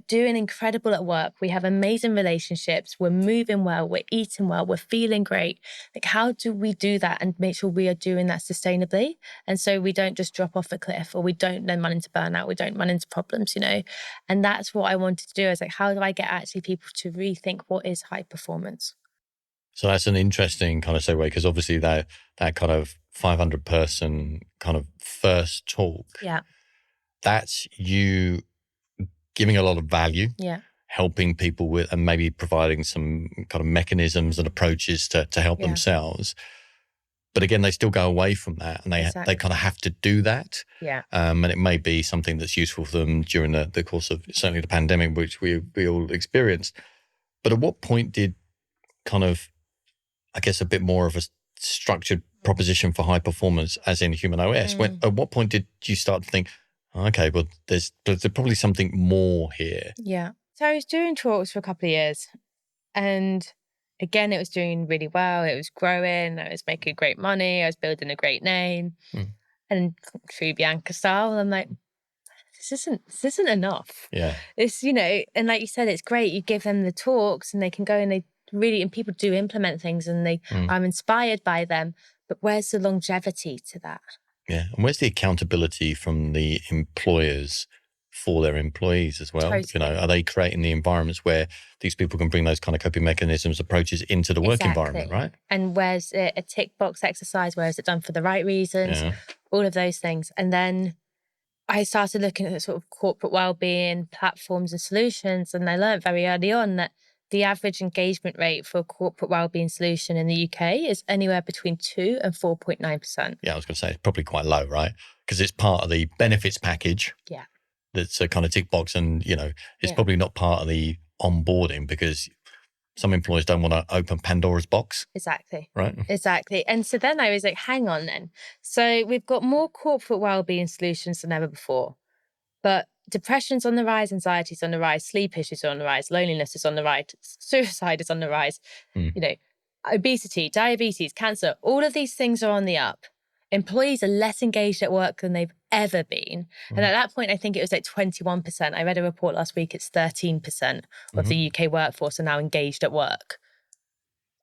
doing incredible at work? We have amazing relationships. We're moving well. We're eating well. We're feeling great. Like, how do we do that and make sure we are doing that sustainably? And so we don't just drop off a cliff, or we don't then run into burnout. We don't run into problems, And that's what I wanted to do. Is like, how do I get actually people to rethink what is high performance? So that's an interesting kind of segue, because obviously that kind of 500 person kind of first talk. Yeah. That's you giving a lot of value, helping people with, and maybe providing some kind of mechanisms and approaches to help themselves. But again, they still go away from that, and they kind of have to do that. Yeah. And it may be something that's useful for them during the course of certainly the pandemic, which we all experienced. But at what point did kind of, I guess, a bit more of a structured proposition for high performance, as in HumanOS, at what point did you start to think, okay, well, there's probably something more here? Yeah. So I was doing talks for a couple of years, and again, it was doing really well. It was growing. I was making great money. I was building a great name. And true Bianca style, I'm like, this isn't enough. Yeah. It's, and like you said, it's great. You give them the talks and they can go and and people do implement things and I'm inspired by them. But where's the longevity to that? Yeah. And where's the accountability from the employers for their employees as well? Totally. Are they creating the environments where these people can bring those kind of coping mechanisms, approaches into the work environment, right? And where's it a tick box exercise? Where is it done for the right reasons? Yeah. All of those things. And then I started looking at sort of corporate wellbeing platforms and solutions. And I learned very early on that the average engagement rate for a corporate wellbeing solution in the UK is anywhere between 2 and 4.9%. Yeah, I was going to say it's probably quite low, right? Because it's part of the benefits package. Yeah. That's a kind of tick box, and it's probably not part of the onboarding, because some employers don't want to open Pandora's box. Exactly. Right. Exactly. And so then I was like, hang on then. So we've got more corporate wellbeing solutions than ever before, but depression's on the rise, anxiety's on the rise, sleep issues are on the rise, loneliness is on the rise, suicide is on the rise, obesity, diabetes, cancer, all of these things are on the up. Employees are less engaged at work than they've ever been. And at that point, I think it was like 21%. I read a report last week, it's 13% of the UK workforce are now engaged at work.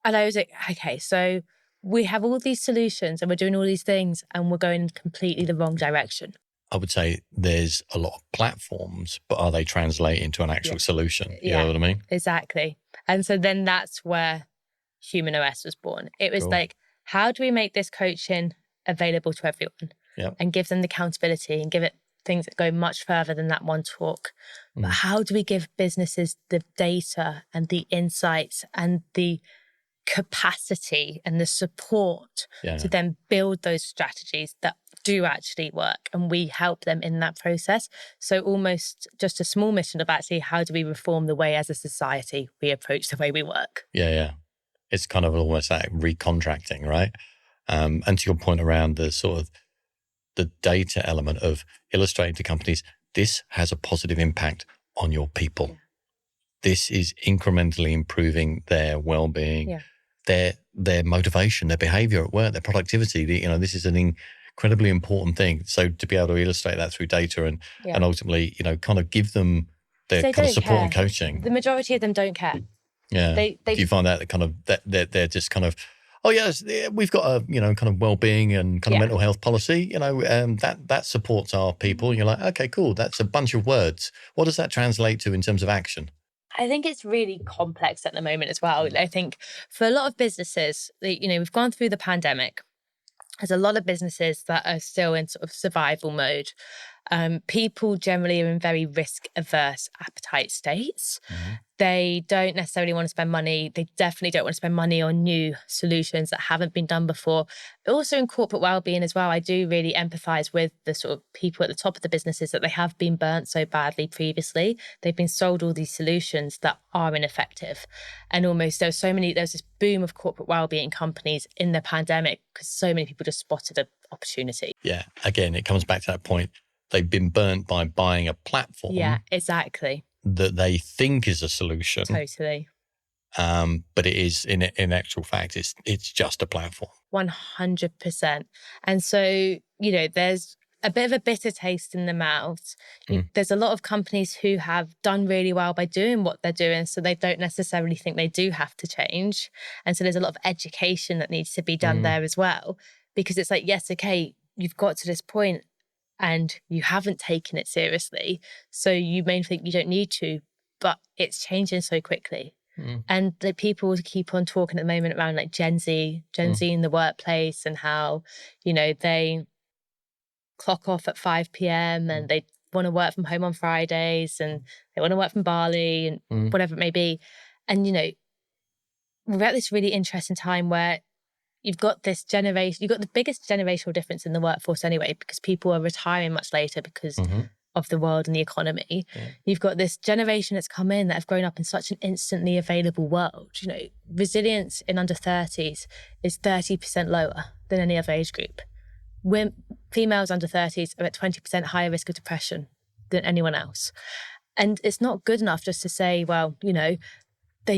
And I was like, okay, so we have all these solutions and we're doing all these things and we're going in completely the wrong direction. I would say there's a lot of platforms, but are they translating into an actual solution? You know what I mean? Exactly. And so then that's where HumanOS was born. It was like, how do we make this coaching available to everyone and give them the accountability and give it things that go much further than that one talk? But how do we give businesses the data and the insights and the capacity and the support to then build those strategies that do actually work, and we help them in that process? So almost just a small mission of actually, how do we reform the way as a society we approach the way we work? Yeah. It's kind of almost like recontracting, right? And to your point around the sort of the data element of illustrating to companies, this has a positive impact on your people. this is incrementally improving their well-being, their motivation, their behavior at work, their productivity. This is an incredibly important thing. So to be able to illustrate that through data and ultimately, kind of give them the kind of support and coaching. The majority of them don't care. Yeah. Do you find that kind of that they're just kind of, oh yes, we've got a kind of well-being and kind of mental health policy, that supports our people. And you're like, okay, cool. That's a bunch of words. What does that translate to in terms of action? I think it's really complex at the moment as well. I think for a lot of businesses, we've gone through the pandemic. There's a lot of businesses that are still in sort of survival mode. People generally are in very risk-averse appetite states. Mm-hmm. They don't necessarily want to spend money. They definitely don't want to spend money on new solutions that haven't been done before. But also in corporate well-being as well, I do really empathise with the sort of people at the top of the businesses that they have been burnt so badly previously. They've been sold all these solutions that are ineffective. And almost there was this boom of corporate well-being companies in the pandemic because so many people just spotted an opportunity. Yeah, again, it comes back to that point. They've been burnt by buying a platform. Yeah, exactly. That they think is a solution. Totally. But it is, in actual fact, it's just a platform. 100%. And so, there's a bit of a bitter taste in the mouth. There's a lot of companies who have done really well by doing what they're doing, so they don't necessarily think they do have to change. And so there's a lot of education that needs to be done there as well. Because it's like, yes, okay, you've got to this point and you haven't taken it seriously. So you may think you don't need to, but it's changing so quickly. And the people keep on talking at the moment around like Gen Z in the workplace and how, they clock off at 5 p.m. and they want to work from home on Fridays and they want to work from Bali and whatever it may be. And, we're at this really interesting time where you've got this generation, you've got the biggest generational difference in the workforce anyway, because people are retiring much later because of the world and the economy. You've got this generation that's come in that have grown up in such an instantly available world. Resilience in under 30s is 30% lower than any other age group. Females under 30s are at 20% higher risk of depression than anyone else. And it's not good enough just to say, well, we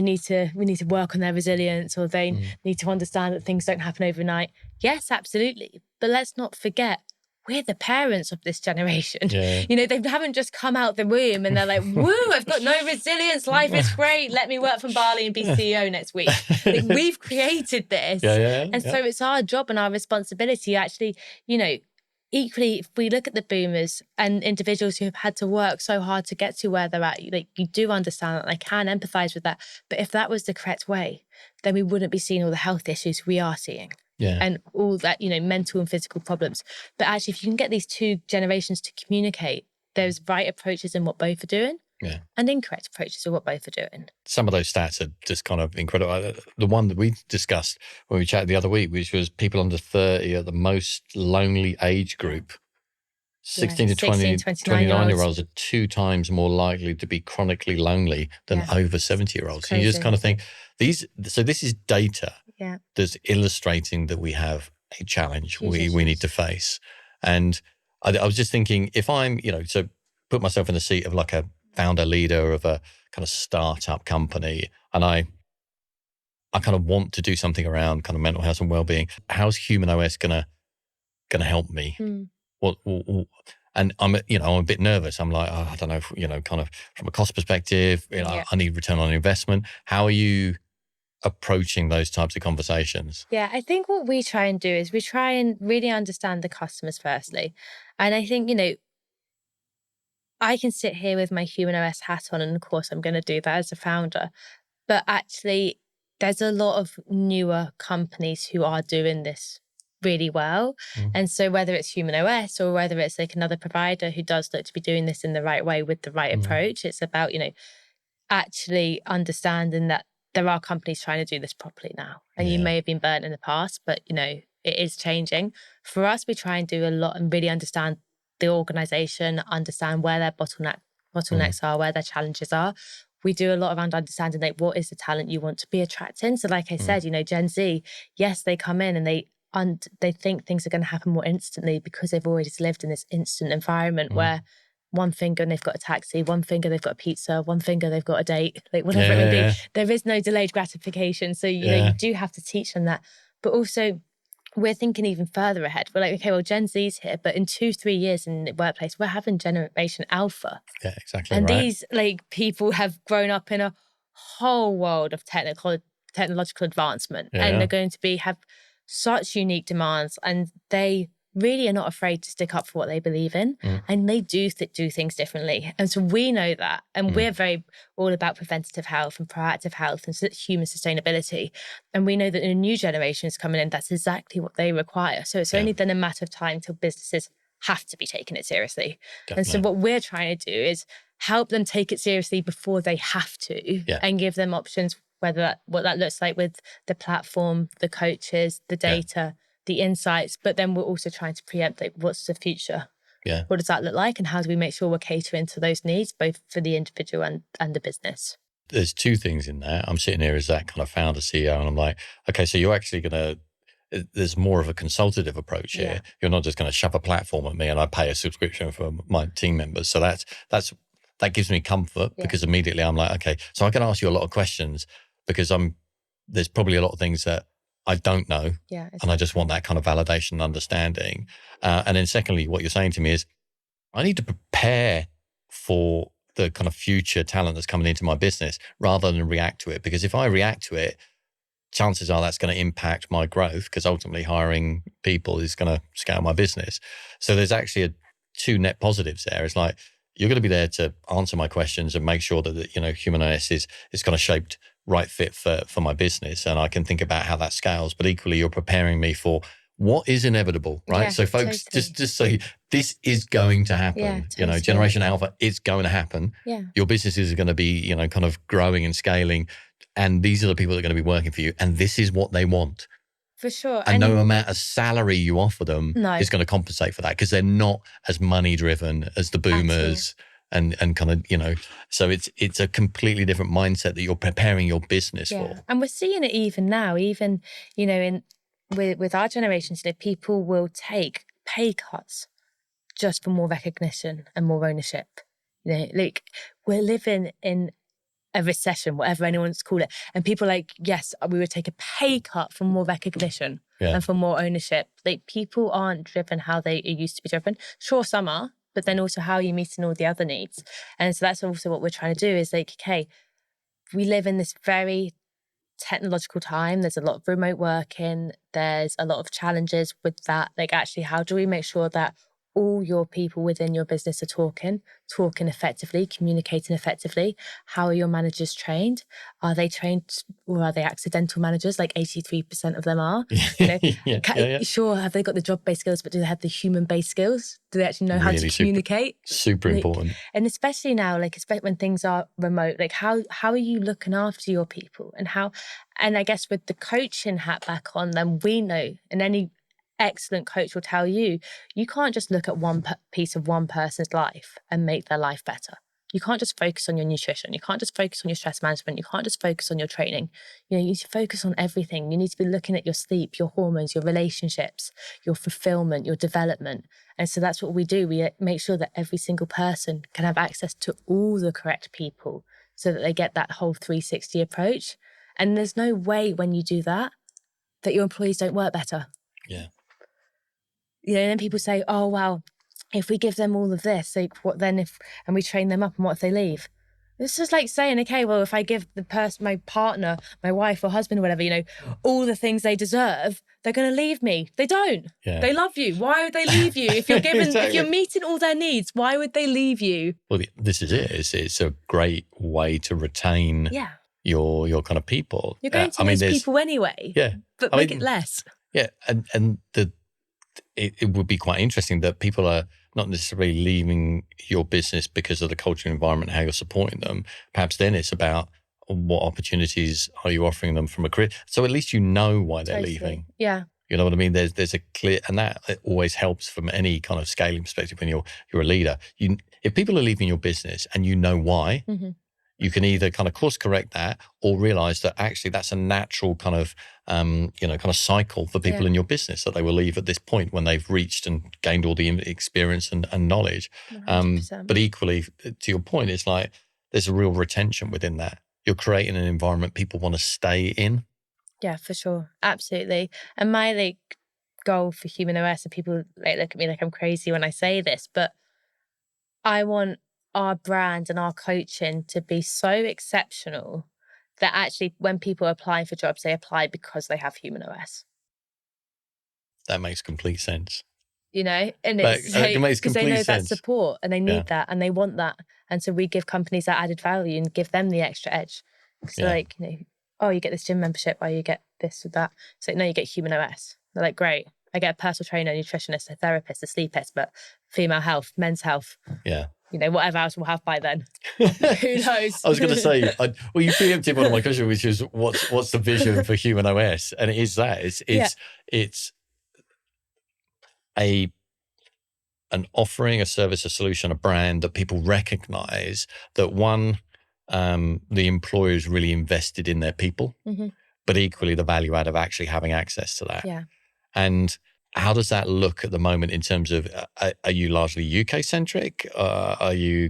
need to work on their resilience, or they need to understand that things don't happen overnight. Yes, absolutely. But let's not forget, we're the parents of this generation. Yeah. They haven't just come out the womb and they're like, woo, I've got no resilience. Life is great. Let me work from Bali and be CEO next week. Like, we've created this. So it's our job and our responsibility actually, equally, if we look at the boomers and individuals who have had to work so hard to get to where they're at, you do understand that. I can empathise with that. But if that was the correct way, then we wouldn't be seeing all the health issues we are seeing. And all that, mental and physical problems. But actually, if you can get these two generations to communicate, there's right approaches in what both are doing and incorrect approaches in what both are doing. Some of those stats are just kind of incredible. The one that we discussed when we chatted the other week, which was people under 30 are the most lonely age group. 16 to 29-year-olds are 2 times more likely to be chronically lonely than over 70-year-olds. And you just kind of think, so this is data that's illustrating that we have a challenge we need to face. And I was just thinking, if I'm, so put myself in the seat of like a founder leader of a kind of startup company, and I kind of want to do something around kind of mental health and well-being. How's HumanOS gonna help me? And I'm a bit nervous. I'm like, I don't know, kind of from a cost perspective, I need return on investment. How are you approaching those types of conversations? Yeah, I think what we try and do is we try and really understand the customers firstly. And I think, I can sit here with my HumanOS hat on, and of course I'm going to do that as a founder. But actually, there's a lot of newer companies who are doing this really well. And so whether it's HumanOS or whether it's like another provider who does look to be doing this in the right way with the right approach, it's about, actually understanding that there are companies trying to do this properly now. And you may have been burnt in the past, but, it is changing. For us, we try and do a lot and really understand the organization, understand where their bottlenecks are, where their challenges are. We do a lot around understanding like what is the talent you want to be attracting. So like I said, Gen Z, yes, they come in and they think things are going to happen more instantly because they've always lived in this instant environment where one finger and they've got a taxi, one finger they've got a pizza, one finger they've got a date, like whatever it may be. There is no delayed gratification. So, you know, you do have to teach them that. But also, we're thinking even further ahead. We're like, okay, well, Gen Z's here, but in 2-3 years in the workplace, we're having Generation Alpha. Yeah, exactly. And these like people have grown up in a whole world of technological advancement, and they're going to have such unique demands, and they really are not afraid to stick up for what they believe in, and they do things differently. And so we know that, and we're very all about preventative health and proactive health and human sustainability. And we know that the new generations coming in, that's exactly what they require. So it's only then a matter of time till businesses have to be taking it seriously. Definitely. And so what we're trying to do is help them take it seriously before they have to, and give them options, what that looks like with the platform, the coaches, the data, the insights. But then we're also trying to preempt, like, what's the future? Yeah. What does that look like? And how do we make sure we're catering to those needs, both for the individual and the business? There's two things in there. I'm sitting here as that kind of founder CEO, and I'm like, okay, so you're actually there's more of a consultative approach here. Yeah. You're not just going to shove a platform at me and I pay a subscription for my team members. So that gives me comfort, because immediately I'm like, okay, so I can ask you a lot of questions, because there's probably a lot of things that I don't know. Yeah, exactly. And I just want that kind of validation and understanding. And then secondly, what you're saying to me is I need to prepare for the kind of future talent that's coming into my business rather than react to it. Because if I react to it, chances are that's going to impact my growth, because ultimately hiring people is going to scale my business. So there's actually two net positives there. It's like, you're going to be there to answer my questions and make sure that, you know, HumanOS is kind of shaped right fit for my business, and I can think about how that scales. But equally, you're preparing me for what is inevitable, right? Yeah, so folks, totally. just say this is going to happen. Yeah, totally. You know, Generation Alpha is going to happen. Yeah. Your businesses are going to be, you know, kind of growing and scaling, and these are the people that are going to be working for you, and this is what they want. For sure. And no amount of salary you offer them is going to compensate for that, because they're not as money driven as the boomers. And kind of, you know, so it's a completely different mindset that you're preparing your business for. And we're seeing it even now, even, you know, with our generation today, people will take pay cuts just for more recognition and more ownership. You know, like, we're living in a recession, whatever anyone's called it. And people are like, yes, we would take a pay cut for more recognition and for more ownership. Like, people aren't driven how they used to be driven. Sure, some are, but then also how are you meeting all the other needs? And so that's also what we're trying to do is, like, okay, we live in this very technological time. There's a lot of remote working. There's a lot of challenges with that. Like, actually, how do we make sure that all your people within your business are talking effectively, communicating effectively? How are your managers trained? Are they trained, or are they accidental managers? Like 83% of them are. You know, sure, have they got the job-based skills, but do they have the human-based skills? Do they actually know how to communicate? Super important. And especially now, like, especially when things are remote, like how are you looking after your people? And I guess with the coaching hat back on, then we know, and any excellent coach will tell you, you can't just look at one piece of one person's life and make their life better. You can't just focus on your nutrition. You can't just focus on your stress management. You can't just focus on your training. You know, you need to focus on everything. You need to be looking at your sleep, your hormones, your relationships, your fulfillment, your development. And so that's what we do. We make sure that every single person can have access to all the correct people so that they get that whole 360 approach. And there's no way when you do that your employees don't work better. Yeah. You know, and then people say, oh, well, if we give them all of this, like, what then and we train them up, and what if they leave? It's just like saying, okay, well, if I give the person, my partner, my wife or husband or whatever, you know, all the things they deserve, they're going to leave me. They don't. Yeah. They love you. Why would they leave you? If you're giving, exactly. If you're meeting all their needs, why would they leave you? Well, this is it. It's a great way to retain your kind of people. You're going to lose people anyway. Yeah. But make it less. Yeah. And it would be quite interesting that people are not necessarily leaving your business because of the culture and environment, how you're supporting them. Perhaps then it's about what opportunities are you offering them from a career. So at least you know why they're leaving. Yeah. You know what I mean? There's a clear, and that it always helps from any kind of scaling perspective when you're a leader. If people are leaving your business and you know why, You can either kind of course correct that or realize that actually that's a natural kind of, kind of cycle for people in your business, that they will leave at this point when they've reached and gained all the experience and knowledge. 100%. But equally, to your point, it's like there's a real retention within that. You're creating an environment people want to stay in. Yeah, for sure. Absolutely. And my goal for HumanOS, and people look at me like I'm crazy when I say this, but I want our brand and our coaching to be so exceptional that actually when people apply for jobs, they apply because they have HumanOS. That makes complete sense. And it's It makes because they complete know that sense. support and they need that and they want that. And so we give companies that added value and give them the extra edge. Because oh, you get this gym membership, oh, you get this or that. So no, you get HumanOS. They're like, great. I get a personal trainer, a nutritionist, a therapist, a sleep expert, female health, men's health. Yeah. Whatever else we'll have by then. Who knows? I was going to say, you preempted one of my questions, which is what's the vision for HumanOS? And it is that. It's an offering, a service, a solution, a brand that people recognize that the employer is really invested in their people, but equally the value add of actually having access to that. Yeah. And how does that look at the moment in terms of, are you largely UK centric? Are you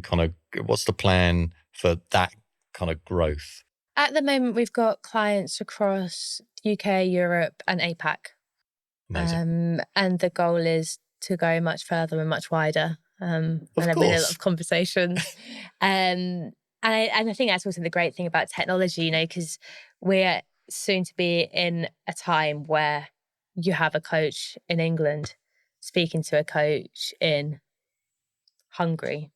what's the plan for that kind of growth? At the moment, we've got clients across UK, Europe and APAC. Amazing. And the goal is to go much further and much wider. And I've been in a lot of conversations. And I think that's also the great thing about technology, because we're soon to be in a time where you have a coach in England speaking to a coach in Hungary,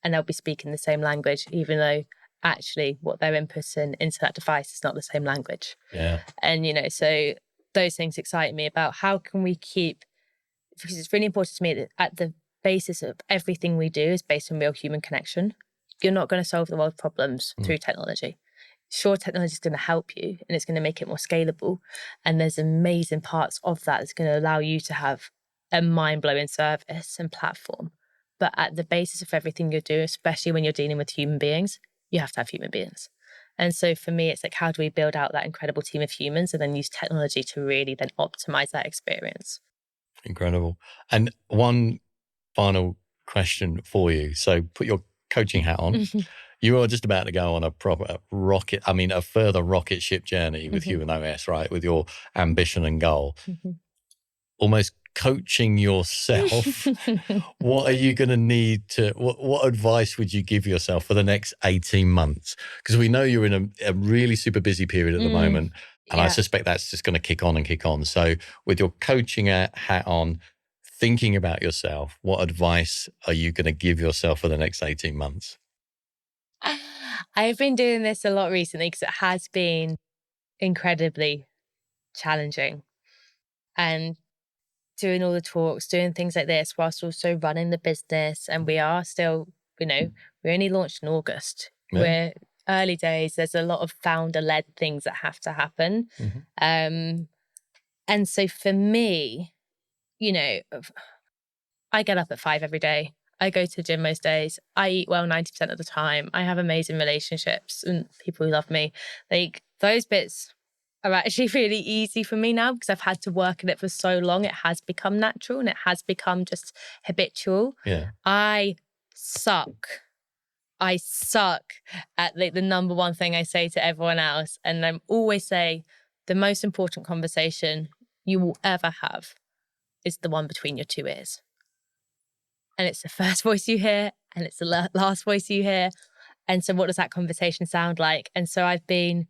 and they'll be speaking the same language, even though actually what they're inputting into that device is not the same language. Yeah. And, so those things excite me about how can we keep, because it's really important to me that at the basis of everything we do is based on real human connection. You're not going to solve the world's problems through technology. Sure, technology is going to help you and it's going to make it more scalable. And there's amazing parts of that that's going to allow you to have a mind-blowing service and platform. But at the basis of everything you do, especially when you're dealing with human beings, you have to have human beings. And so for me, it's like, how do we build out that incredible team of humans and then use technology to really then optimize that experience? Incredible. And one final question for you. So put your coaching hat on. You are just about to go on a proper a further rocket ship journey with HumanOS, right? With your ambition and goal. Almost coaching yourself. What are you going to need to, what advice would you give yourself for the next 18 months? Because we know you're in a really super busy period at the moment. And I suspect that's just going to kick on and kick on. So with your coaching hat on, thinking about yourself, what advice are you going to give yourself for the next 18 months? I've been doing this a lot recently because it has been incredibly challenging. And doing all the talks, doing things like this, whilst also running the business. And we are still, we only launched in August. Yeah. We're early days. There's a lot of founder-led things that have to happen. And so for me, I get up at 5 every day. I go to the gym most days. I eat well 90% of the time. I have amazing relationships and people who love me. Those bits are actually really easy for me now because I've had to work in it for so long. It has become natural and it has become just habitual. Yeah. I suck at the number one thing I say to everyone else. And I always say the most important conversation you will ever have is the one between your two ears. And it's the first voice you hear and it's the last voice you hear. And so what does that conversation sound like? And so I've been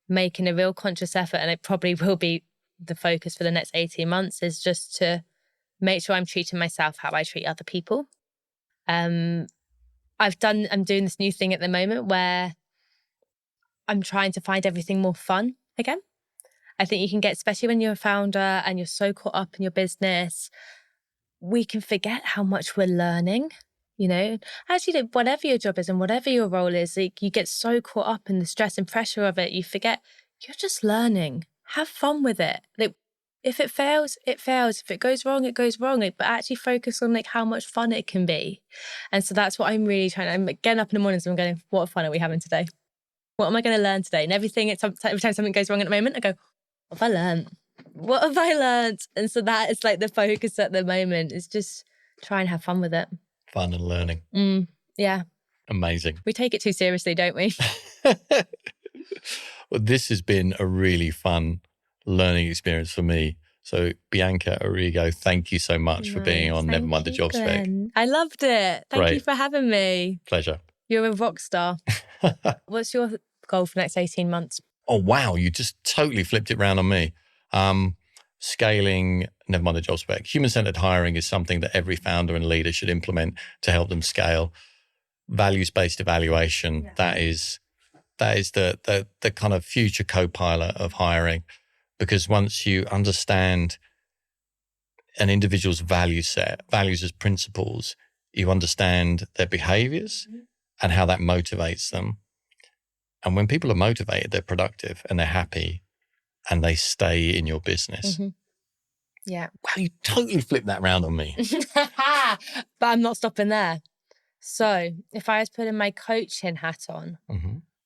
making a real conscious effort, and it probably will be the focus for the next 18 months, is just to make sure I'm treating myself how I treat other people. I'm doing this new thing at the moment where I'm trying to find everything more fun again. I think you can get, especially when you're a founder and you're so caught up in your business, we can forget how much we're learning. Actually, whatever your job is and whatever your role is, you get so caught up in the stress and pressure of it, you forget you're just learning. Have fun with it. If it fails, it fails. If it goes wrong, it goes wrong. But actually focus on how much fun it can be. And so that's what I'm really trying. I'm getting up in the mornings and I'm going, what fun are we having today? What am I going to learn today? And every time something goes wrong at the moment, I go, what have I learned? What have I learned? And so that is like the focus at the moment, is just try and have fun with it. Fun and learning. Yeah. Amazing. We take it too seriously, don't we? Well, this has been a really fun learning experience for me. So Bianca Errigo, thank you so much for being on Never Mind the Job Spec. I loved it. Thank you for having me. Pleasure. You're a rock star. What's your goal for the next 18 months? Oh, wow. You just totally flipped it around on me. Scaling, never mind the job spec. Human-centered hiring is something that every founder and leader should implement to help them scale. Values-based evaluation, that is the kind of future co-pilot of hiring. Because once you understand an individual's value set, values as principles, you understand their behaviors and how that motivates them. And when people are motivated, they're productive and they're happy and they stay in your business. Yeah. Wow, you totally flipped that round on me. But I'm not stopping there. So if I was putting my coaching hat on,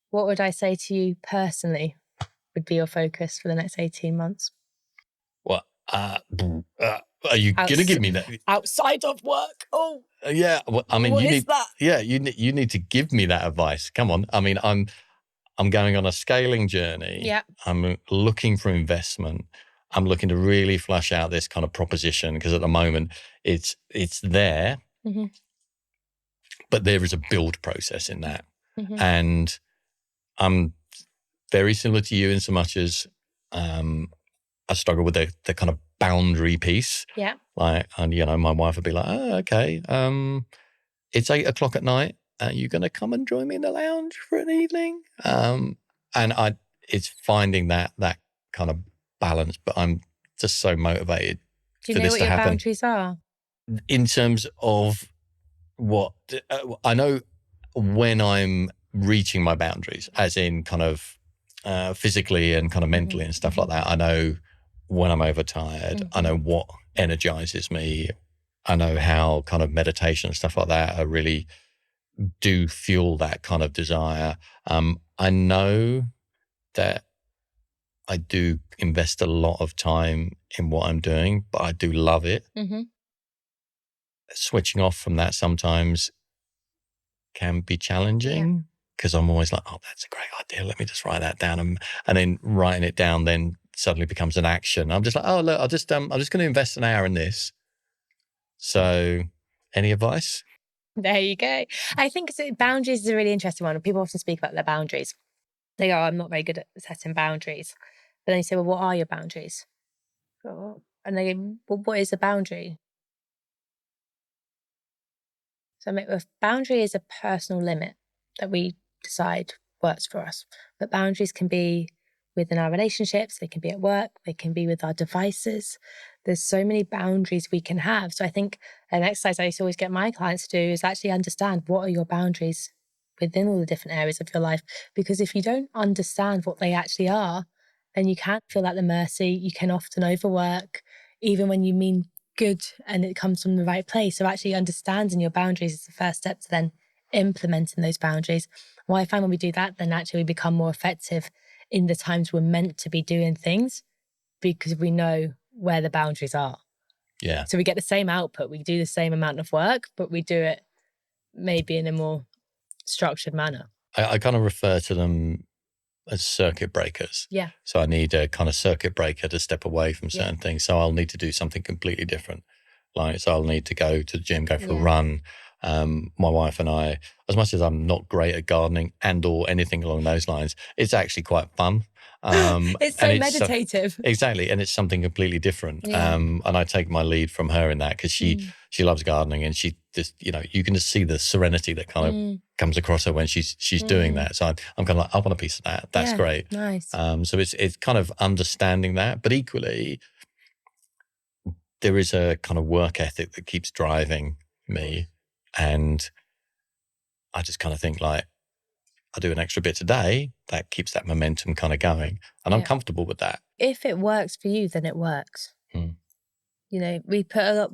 what would I say to you personally would be your focus for the next 18 months? Well, are you going to give me that? Outside of work. Oh. Yeah. Well, I mean, what is that? Yeah, you need to give me that advice. Come on. I mean, I'm going on a scaling journey. Yeah. I'm looking for investment. I'm looking to really flush out this kind of proposition because at the moment it's there, but there is a build process in that. And I'm very similar to you in so much as I struggle with the kind of boundary piece. Yeah. Like, and my wife would be like, oh, okay, it's 8 o'clock at night. Are you going to come and join me in the lounge for an evening? And it's finding that kind of balance, but I'm just so motivated for this to happen. Do you know what your boundaries are? In terms of what, I know when I'm reaching my boundaries, as in kind of physically and kind of mentally and stuff like that. I know when I'm overtired. I know what energizes me. I know how kind of meditation and stuff like that are really do fuel that kind of desire. I know that I do invest a lot of time in what I'm doing, but I do love it. Switching off from that sometimes can be challenging because I'm always like, oh, that's a great idea. Let me just write that down. And then writing it down then suddenly becomes an action. I'm just like, oh, look, I'm just going to invest an hour in this. So any advice? There you go. I think boundaries is a really interesting one. People often speak about their boundaries. They go, I'm not very good at setting boundaries. But then you say, well, what are your boundaries? And they go, well, what is a boundary? So a boundary is a personal limit that we decide works for us. But boundaries can be within our relationships, they can be at work, they can be with our devices. There's so many boundaries we can have. So I think an exercise I used to always get my clients to do is actually understand what are your boundaries within all the different areas of your life. Because if you don't understand what they actually are, then you can't feel at the mercy. You can often overwork, even when you mean good and it comes from the right place. So actually understanding your boundaries is the first step to then implementing those boundaries. What I find when we do that, then actually we become more effective in the times we're meant to be doing things because we know where the boundaries are. Yeah. So we get the same output. We do the same amount of work, but we do it maybe in a more structured manner. I kind of refer to them as circuit breakers. Yeah. So I need a kind of circuit breaker to step away from certain things. So I'll need to do something completely different. Like, so I'll need to go to the gym, go for a run. My wife and I, as much as I'm not great at gardening and or anything along those lines, it's actually quite fun. It's so meditative. Exactly. And it's something completely different. Yeah. And I take my lead from her in that because she loves gardening and she just, you can just see the serenity that kind of comes across her when she's doing that. So I'm kind of like, I want a piece of that. That's great. Nice. So it's kind of understanding that, but equally there is a kind of work ethic that keeps driving me. And I just kind of think like, I do an extra bit today, that keeps that momentum kind of going. And I'm comfortable with that. If it works for you, then it works. We put a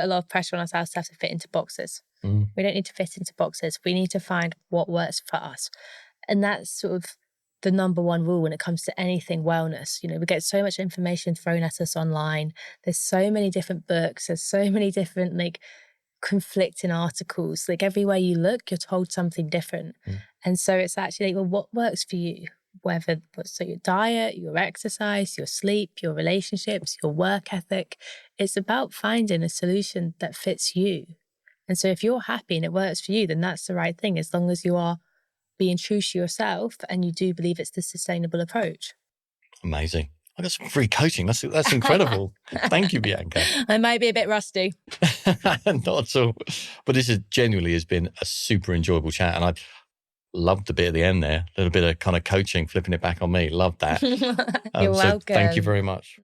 lot of pressure on ourselves to have to fit into boxes. We don't need to fit into boxes. We need to find what works for us. And that's sort of the number one rule when it comes to anything wellness. We get so much information thrown at us online. There's so many different books. There's so many different conflicting articles. Everywhere you look, you're told something different. And so it's actually, well, what works for you? So your diet, your exercise, your sleep, your relationships, your work ethic. It's about finding a solution that fits you. And so if you're happy and it works for you, then that's the right thing, as long as you are being true to yourself and you do believe it's the sustainable approach. Amazing. I got some free coaching. That's incredible. Thank you, Bianca. I might be a bit rusty. Not at all. But this genuinely has been a super enjoyable chat. And I loved the bit at the end there, a little bit of kind of coaching, flipping it back on me. Loved that. You're welcome. So thank you very much.